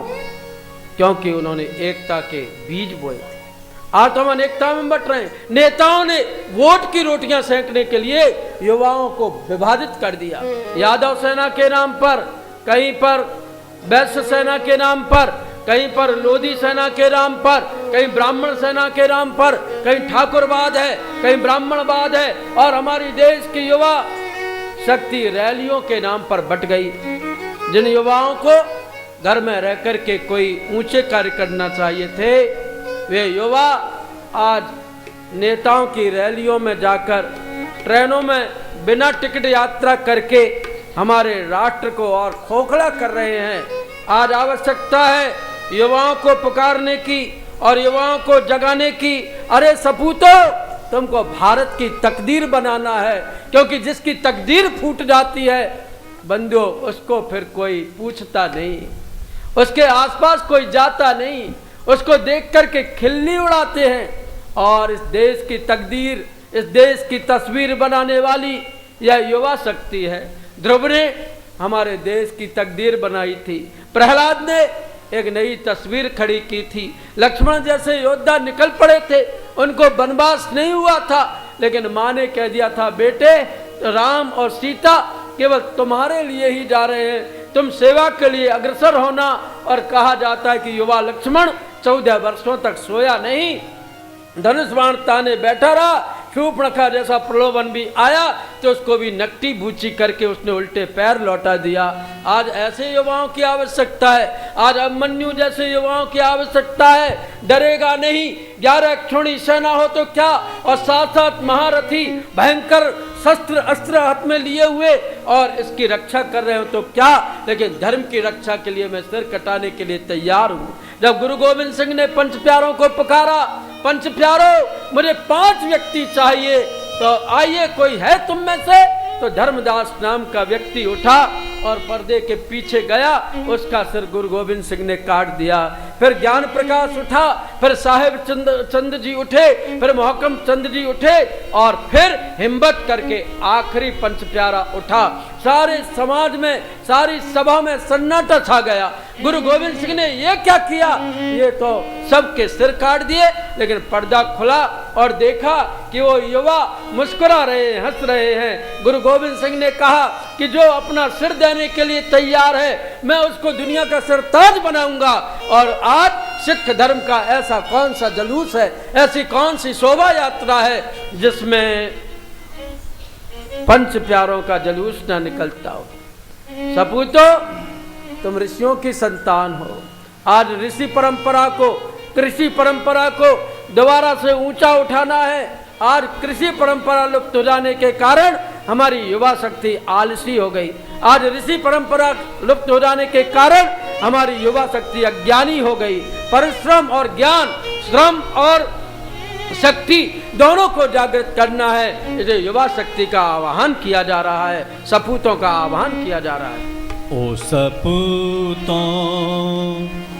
क्योंकि उन्होंने एकता के बीज बोए थे। आज तो हम अनेकता में बट रहे हैं। नेताओं ने वोट की रोटियां सेंकने के लिए युवाओं को विभाजित कर दिया। यादव सेना के नाम पर, कहीं पर वैश्य सेना के नाम पर, कहीं पर लोधी सेना के नाम पर, कहीं ब्राह्मण सेना के नाम पर, कहीं ठाकुरवाद है, कहीं ब्राह्मणवाद है और हमारी देश की युवा शक्ति रैलियों के नाम पर बट गई। जिन युवाओं को घर में रह करके कोई ऊंचे कार्य करना चाहिए थे, वे युवा आज नेताओं की रैलियों में जाकर, ट्रेनों में बिना टिकट यात्रा करके हमारे राष्ट्र को और खोखला कर रहे हैं। आज आवश्यकता है युवाओं को पुकारने की और युवाओं को जगाने की। अरे सपूतों, तुमको भारत की तकदीर बनाना है, क्योंकि जिसकी तकदीर फूट जाती है बंधुओं, उसको फिर कोई पूछता नहीं, उसके आसपास कोई जाता नहीं, उसको देख करके खिल्ली उड़ाते हैं। और इस देश की तकदीर, इस देश की तस्वीर बनाने वाली यह युवा शक्ति है। ध्रुव ने हमारे देश की तकदीर बनाई थी, प्रहलाद ने एक नई तस्वीर खड़ी की थी, लक्ष्मण जैसे योद्धा निकल पड़े थे, उनको वनवास नहीं हुआ था, लेकिन माँ ने कह दिया था, बेटे राम और सीता केवल तुम्हारे लिए ही जा रहे हैं, तुम सेवा के लिए अग्रसर होना। और कहा जाता है कि युवा लक्ष्मण 14 वर्षों तक सोया नहीं, धनुष बाण ताने बैठा रहा। शूर्पणखा जैसा प्रलोभन भी आया तो उसको भी नकटी भूची करके उसने उल्टे पैर लौटा दिया। आज ऐसे युवाओं की आवश्यकता है, आज अभिमन्यु जैसे युवाओं की आवश्यकता है। डरेगा नहीं, 11 अक्षौणी सेना हो तो क्या, और साथ साथ महारथी भयंकर शस्त्र अस्त्र हाथ में लिए हुए और इसकी रक्षा कर रहे हो तो क्या, लेकिन धर्म की रक्षा के लिए मैं सिर कटाने के लिए तैयार हूँ। जब गुरु गोविंद सिंह ने पंच प्यारों को पुकारा, पंच प्यारों मुझे 5 व्यक्ति चाहिए, तो आइए कोई है तुम में से? तो धर्मदास नाम का व्यक्ति उठा और पर्दे के पीछे गया, उसका सिर गुरु गोविंद सिंह ने काट दिया। फिर ज्ञान प्रकाश उठा, फिर साहेब चंद जी उठे, फिर मोहकम चंद जी उठे, और फिर हिम्मत करके आखिरी पंच प्यारा उठा। सारे समाज में, सारी सभा में सन्नाटा छा गया। गुरु गोविंद सिंह ने ये क्या किया, ये तो सबके सिर काट दिए। लेकिन पर्दा खुला और देखा कि वो युवा मुस्कुरा रहे हैं, हंस रहे हैं। गुरु गोविंद सिंह ने कहा कि जो अपना सिर देने के लिए तैयार है, मैं उसको दुनिया का सरताज बनाऊंगा। और आज सिख धर्म का ऐसा कौन सा जुलूस है, ऐसी कौन सी शोभा यात्रा है जिसमें पंच प्यारों का जुलूस ना निकलता हो। सपूतो, तुम ऋषियों की संतान हो। आज ऋषि परंपरा को, कृषि परंपरा को दोबारा से ऊंचा उठाना है। आज कृषि परंपरा लुप्त हो जाने के कारण हमारी युवा शक्ति आलसी हो गई। आज ऋषि परंपरा लुप्त हो जाने के कारण हमारी युवा शक्ति अज्ञानी हो गई। परिश्रम और ज्ञान, श्रम और शक्ति दोनों को जागृत करना है। इसे युवा शक्ति का आह्वान किया जा रहा है, सपूतों का आह्वान किया जा रहा है। ओ सपूतों,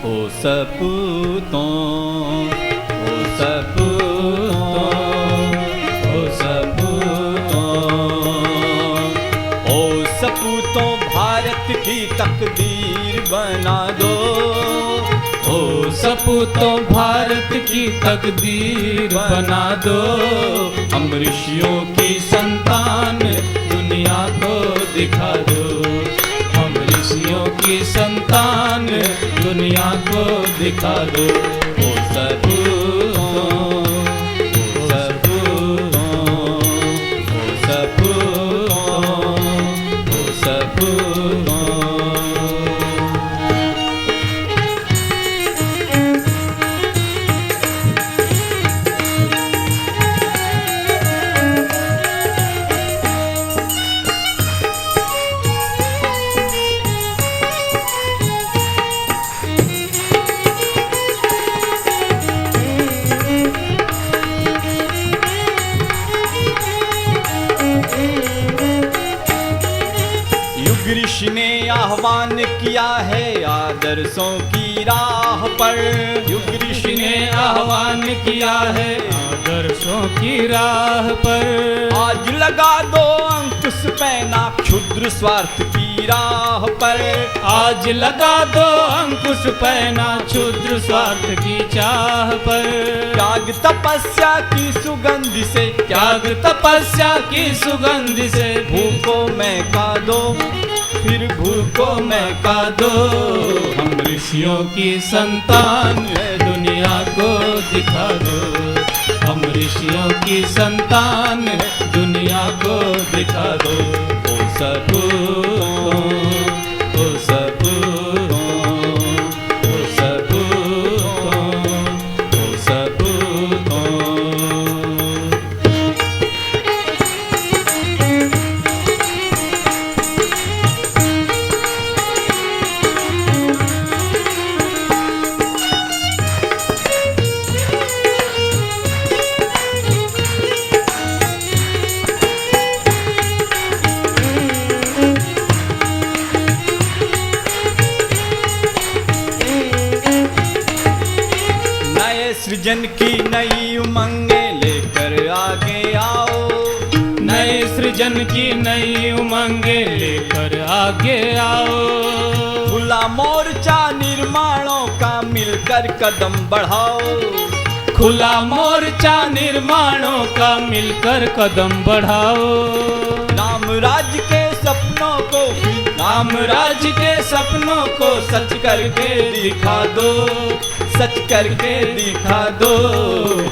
ओ सपूतों, ओ सपूतों, ओ सपूतों, ओ सपूतों, भारत की तकदीर बना दो। ओ सपूतों, भारत की तकदीर बना दो। हम ऋषियों की संतान दुनिया को दिखा दो। हम ऋषियों की संतान दुनिया को दिखा दो। ओ सपूतों, ओ सपूतों, ओ सपूतों, ओ सपूतों। ऋषि ने आह्वान किया है आदर्शों की राह पर। युग ऋषि ने आह्वान किया है आदर्शों की राह पर। आज लगा दो अंकुश पैना क्षुद्र स्वार्थ की राह पर। आज लगा दो अंकुश पैना क्षुद्र स्वार्थ की चाह पर। त्याग तपस्या की सुगंध से, त्याग तपस्या की सुगंध से भूखों में का दो, फिर भूखों में का दो। हम ऋषियों की संतान है दुनिया को दिखा दो। हम ऋषियों की संतान है दुनिया को दिखा दो। ओ सपूतों, ओ सपूतों, ओ सपूतों, ओ सपूतों। सृजन की नई उमंगे लेकर आगे आओ। नए सृजन की नई उमंगे लेकर आगे आओ। खुला मोर्चा निर्माणों का मिलकर कदम बढ़ाओ। खुला मोर्चा निर्माणों का मिलकर कदम बढ़ाओ। राम राज्य के सपनों को, राम राज्य के सपनों को सच करके दिखा दो। सच करके दिखा दो।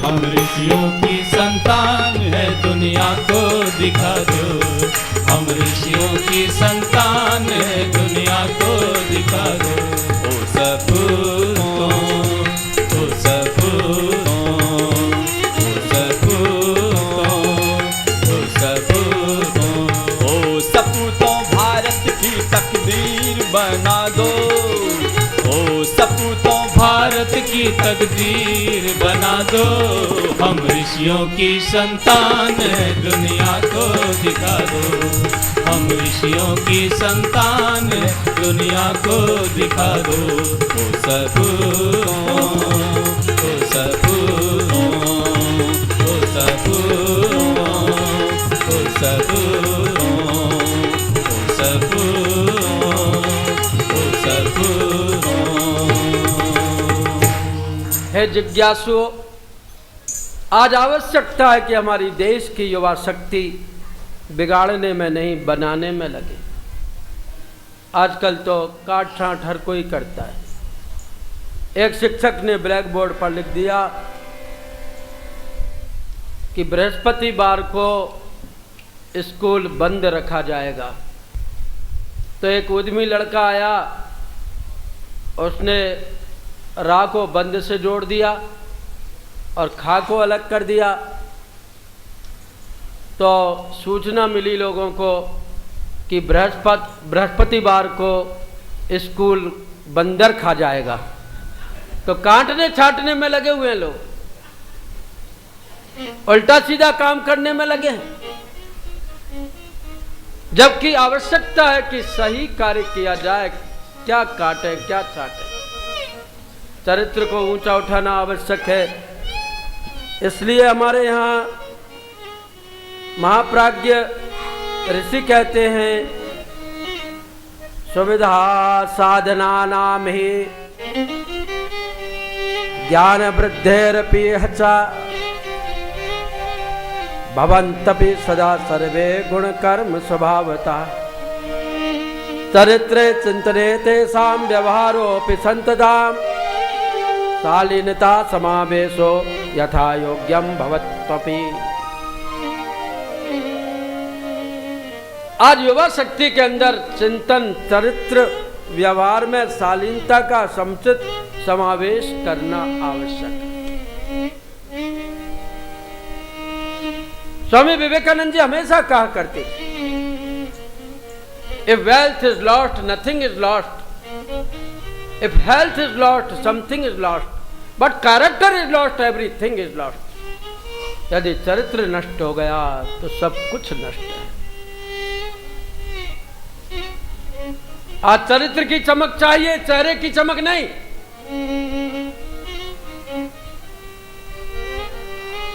हम ऋषियों की संतान है दुनिया को दिखा दो। हम ऋषियों की संतान है दुनिया को दिखा दो। ओ सपूतों, ओ सपूतों, ओ सपूतों, ओ सपूतों, ओ सपूतों, भारत की तकदीर बना दो। ओ सपूतों, भारत की की तकदीर बना दो। हम ऋषियों की संतान है, दुनिया को दिखा दो। हम ऋषियों की संतान है, दुनिया को दिखा दो। ओ सबू, ओ सबू, ओ सबू, ओ सबू, ओ सबू, ओ सबू। हे जिज्ञासुओं, आज आवश्यकता है कि हमारी देश की युवा शक्ति बिगाड़ने में नहीं, बनाने में लगे। आजकल तो काट छांट हर कोई करता है। एक शिक्षक ने ब्लैक बोर्ड पर लिख दिया कि बृहस्पतिवार को स्कूल बंद रखा जाएगा। तो एक उद्यमी लड़का आया, उसने रा को बंद से जोड़ दिया और खा को अलग कर दिया। तो सूचना मिली लोगों को कि बृहस्पतिवार को स्कूल बंदर खा जाएगा। तो काटने छाटने में लगे हुए हैं लोग, उल्टा सीधा काम करने में लगे हैं, जबकि आवश्यकता है कि सही कार्य किया जाए। क्या काटे क्या छाटे, चरित्र को ऊंचा उठाना आवश्यक है। इसलिए हमारे यहाँ महाप्राज्ञ ऋषि कहते हैं, सुविधा साधना नाम ही ज्ञान वृद्धेरपि हचा भवन्तपि सदा सर्वे गुण कर्म स्वभावता। चरित्रे चिंतने तेषां व्यवहारोऽपि संतताम् शालीनता समावेशो यथा योग्यम भवत्वपि। आज युवा शक्ति के अंदर चिंतन, चरित्र, व्यवहार में शालीनता का समुचित समावेश करना आवश्यक है। स्वामी विवेकानंद जी हमेशा कहा करते, if wealth is lost nothing is lost, if health is lost something is lost, but character is lost everything is lost। यदि चरित्र नष्ट हो गया तो सब कुछ नष्ट है। आज चरित्र की चमक चाहिए, चेहरे की चमक नहीं।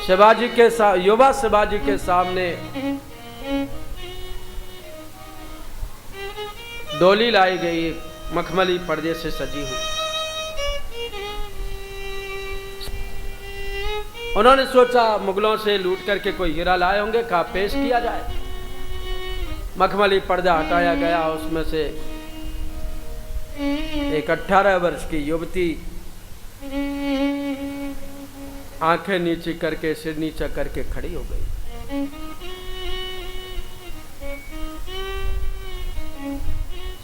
शिवाजी के युवा शिवाजी के सामने डोली लाई गई, मखमली पर्दे से सजी हुई। उन्होंने सोचा मुगलों से लूट करके कोई हीरा लाए होंगे, कहा पेश किया जाए। मखमली पर्दा हटाया गया, उसमें से एक 18 वर्ष की युवती आंखें नीचे करके, सिर नीचा करके खड़ी हो गई।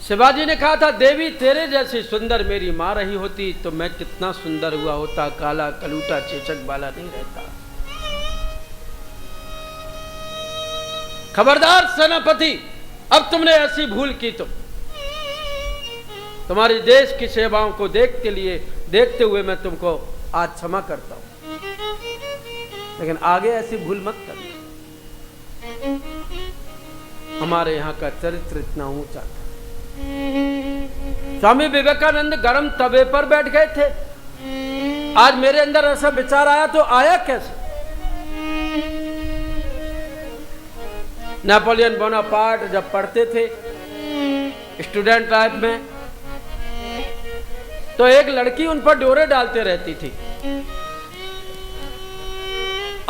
शिवाजी ने कहा था, देवी तेरे जैसी सुंदर मेरी मां रही होती तो मैं कितना सुंदर हुआ होता, काला कलूटा चेचक वाला नहीं रहता। खबरदार सेनापति, अब तुमने ऐसी भूल की तो तुम्हारी देश की सेवाओं को देखते हुए मैं तुमको आज क्षमा करता हूं, लेकिन आगे ऐसी भूल मत करना। हमारे यहाँ का चरित्र इतना ऊंचा था। स्वामी विवेकानंद गरम तवे पर बैठ गए थे। आज मेरे अंदर ऐसा विचार आया तो आया कैसे? नेपोलियन बोनापार्ट जब पढ़ते थे स्टूडेंट लाइफ में, तो एक लड़की उन पर डोरे डालते रहती थी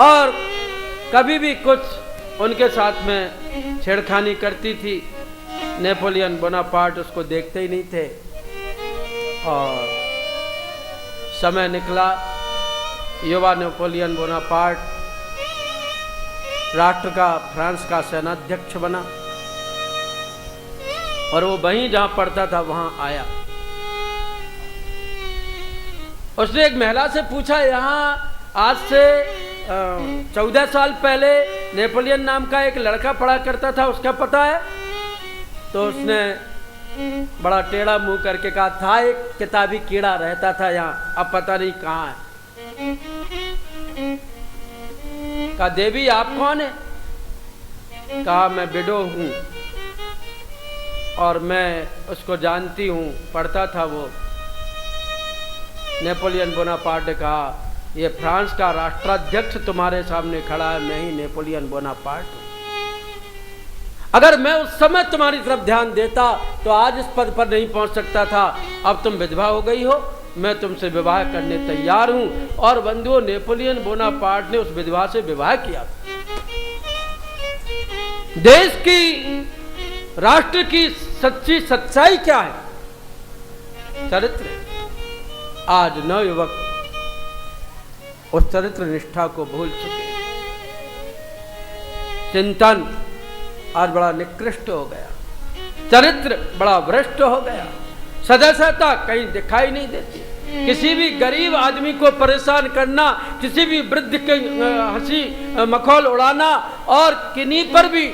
और कभी भी कुछ उनके साथ में छेड़खानी करती थी। नेपोलियन बोनापार्ट उसको देखते ही नहीं थे और समय निकला, युवा नेपोलियन बोनापार्ट राष्ट्र का, फ्रांस का सेनाध्यक्ष बना और वो वहीं जहां पढ़ता था वहां आया। उसने एक महिला से पूछा, यहाँ आज से 14 साल पहले नेपोलियन नाम का एक लड़का पढ़ा करता था, उसका पता है? तो उसने बड़ा टेढ़ा मुंह करके कहा, था एक किताबी कीड़ा रहता था यहाँ, अब पता नहीं कहाँ है। कहा, देवी आप कौन है? कहा, मैं विडो हूं और मैं उसको जानती हूं, पढ़ता था वो। नेपोलियन बोनापार्ट ने कहा, ये फ्रांस का राष्ट्राध्यक्ष तुम्हारे सामने खड़ा है, मैं ही नेपोलियन बोनापार्ट हूं। अगर मैं उस समय तुम्हारी तरफ ध्यान देता तो आज इस पद पर नहीं पहुंच सकता था। अब तुम विधवा हो गई हो, मैं तुमसे विवाह करने तैयार हूं। और बंधुओं, नेपोलियन बोनापार्ट ने उस विधवा से विवाह किया। देश की, राष्ट्र की सच्ची सच्चाई क्या है? चरित्र। आज नवयुवक उस चरित्र निष्ठा को भूल चुके। चिंतन आज बड़ा निकृष्ट हो गया, चरित्र बड़ा भ्रष्ट हो गया, सदस्यता कहीं दिखाई नहीं देती। किसी भी गरीब आदमी को परेशान करना, किसी भी वृद्ध के हंसी मखौल उड़ाना और किन्हीं पर भी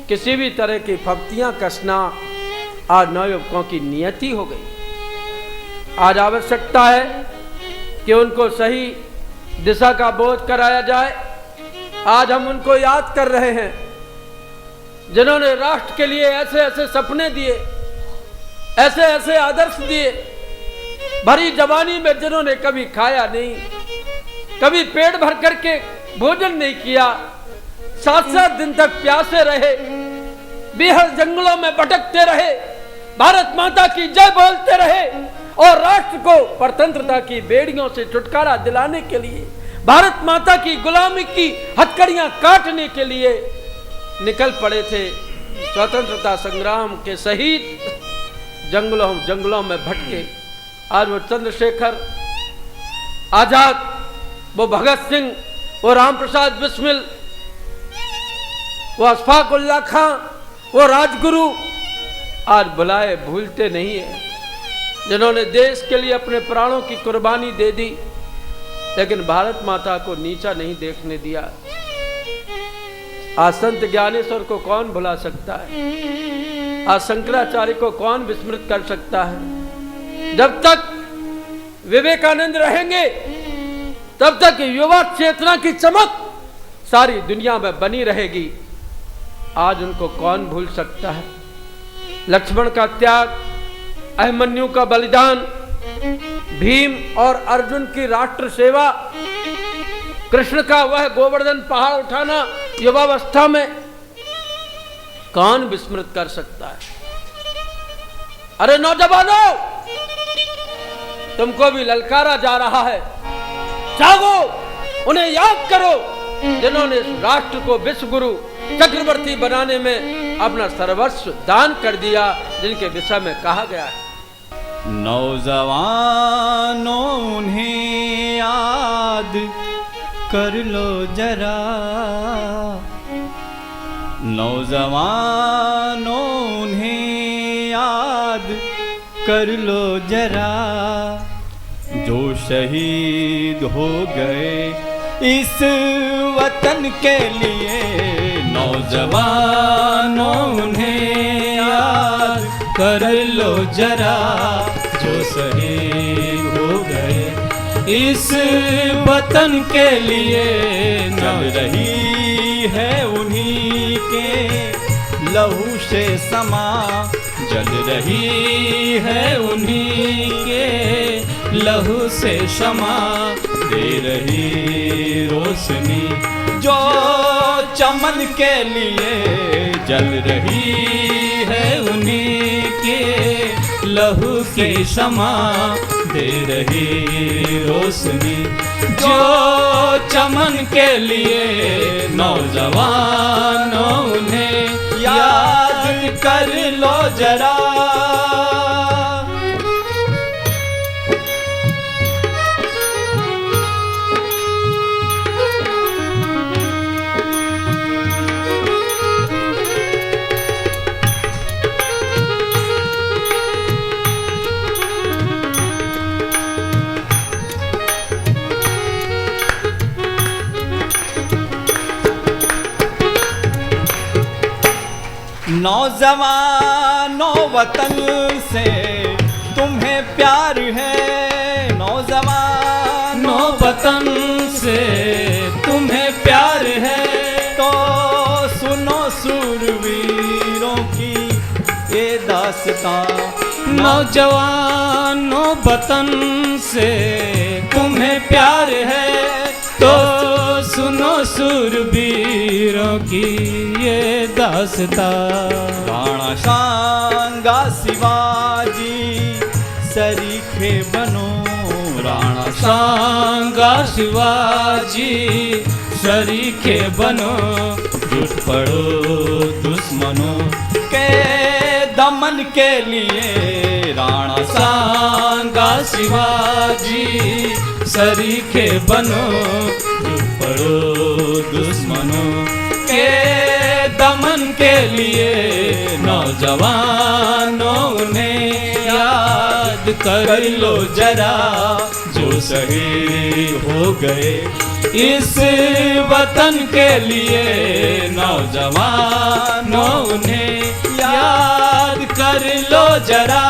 किसी भी तरह की फप्तियां कसना आज नवयुवकों की नियति हो गई। आज आवश्यकता है कि उनको सही दिशा का बोध कराया जाए। आज हम उनको याद कर रहे हैं जिन्होंने राष्ट्र के लिए ऐसे ऐसे सपने दिए, ऐसे ऐसे आदर्श दिए। भरी जवानी में जिन्होंने कभी खाया नहीं, कभी पेट भर करके भोजन नहीं किया, 7-7 दिन तक प्यासे रहे, बेहद जंगलों में भटकते रहे, भारत माता की जय बोलते रहे और राष्ट्र को परतंत्रता की बेड़ियों से छुटकारा दिलाने के लिए, भारत माता की गुलामी की हथकड़ियां काटने के लिए निकल पड़े थे। स्वतंत्रता संग्राम के शहीद जंगलों में भटके। आज वो चंद्रशेखर आजाद, वो भगत सिंह, वो राम प्रसाद बिस्मिल, वो अशफाक उल्लाह खां, वो राजगुरु आज बुलाए भूलते नहीं है, जिन्होंने देश के लिए अपने प्राणों की कुर्बानी दे दी, लेकिन भारत माता को नीचा नहीं देखने दिया। आज संत ज्ञानेश्वर को कौन भुला सकता है? आज शंकराचार्य को कौन विस्मृत कर सकता है? जब तक विवेकानंद रहेंगे तब तक युवा चेतना की चमक सारी दुनिया में बनी रहेगी। आज उनको कौन भूल सकता है? लक्ष्मण का त्याग, अभिमन्यु का बलिदान, भीम और अर्जुन की राष्ट्र सेवा, कृष्ण का वह गोवर्धन पहाड़ उठाना युवावस्था में, कौन विस्मृत कर सकता है? अरे नौजवानों, तुमको भी ललकारा जा रहा है। जागो, उन्हें याद करो जिन्होंने इस राष्ट्र को विश्व गुरु चक्रवर्ती बनाने में अपना सर्वस्व दान कर दिया, जिनके विषय में कहा गया है, नौजवानों उन्हें याद कर लो जरा, नौजवानों उन्हें याद कर लो जरा, जो शहीद हो गए इस वतन के लिए। नौजवानों उन्हें याद कर लो जरा, जो शहीद हो गए इस वतन के लिए। चल रही है उन्हीं के लहू से समा, जल रही है उन्हीं के लहू से क्षमा, दे रही रोशनी जो चमन के लिए। जल रही है उन्हीं के लहू की क्षमा, दे रही रोशनी जो चमन के लिए। नौजवानों उन्हें याद कर लो जरा। नौजवानों वतन से तुम्हें प्यार है, नौजवानों वतन से तुम्हें प्यार है, तो सुनो सूरवीरों की ये दास्तां। नौजवानों वतन से तुम्हें प्यार है, तो सुनो सूरवीरों की ये दास्तां। राणा सांगा शिवाजी सरीखे बनो, राणा सांगा शिवाजी सरीखे बनो, जुट पड़ो दुश्मनों के दमन के लिए। राणा सांगा शिवाजी सरीखे बनो, जुट पड़ो दुश्मनों के दमन के लिए। नौजवानों ने याद कर लो जरा, जो शहीद हो गए इस वतन के लिए। नौजवानों ने याद कर लो जरा,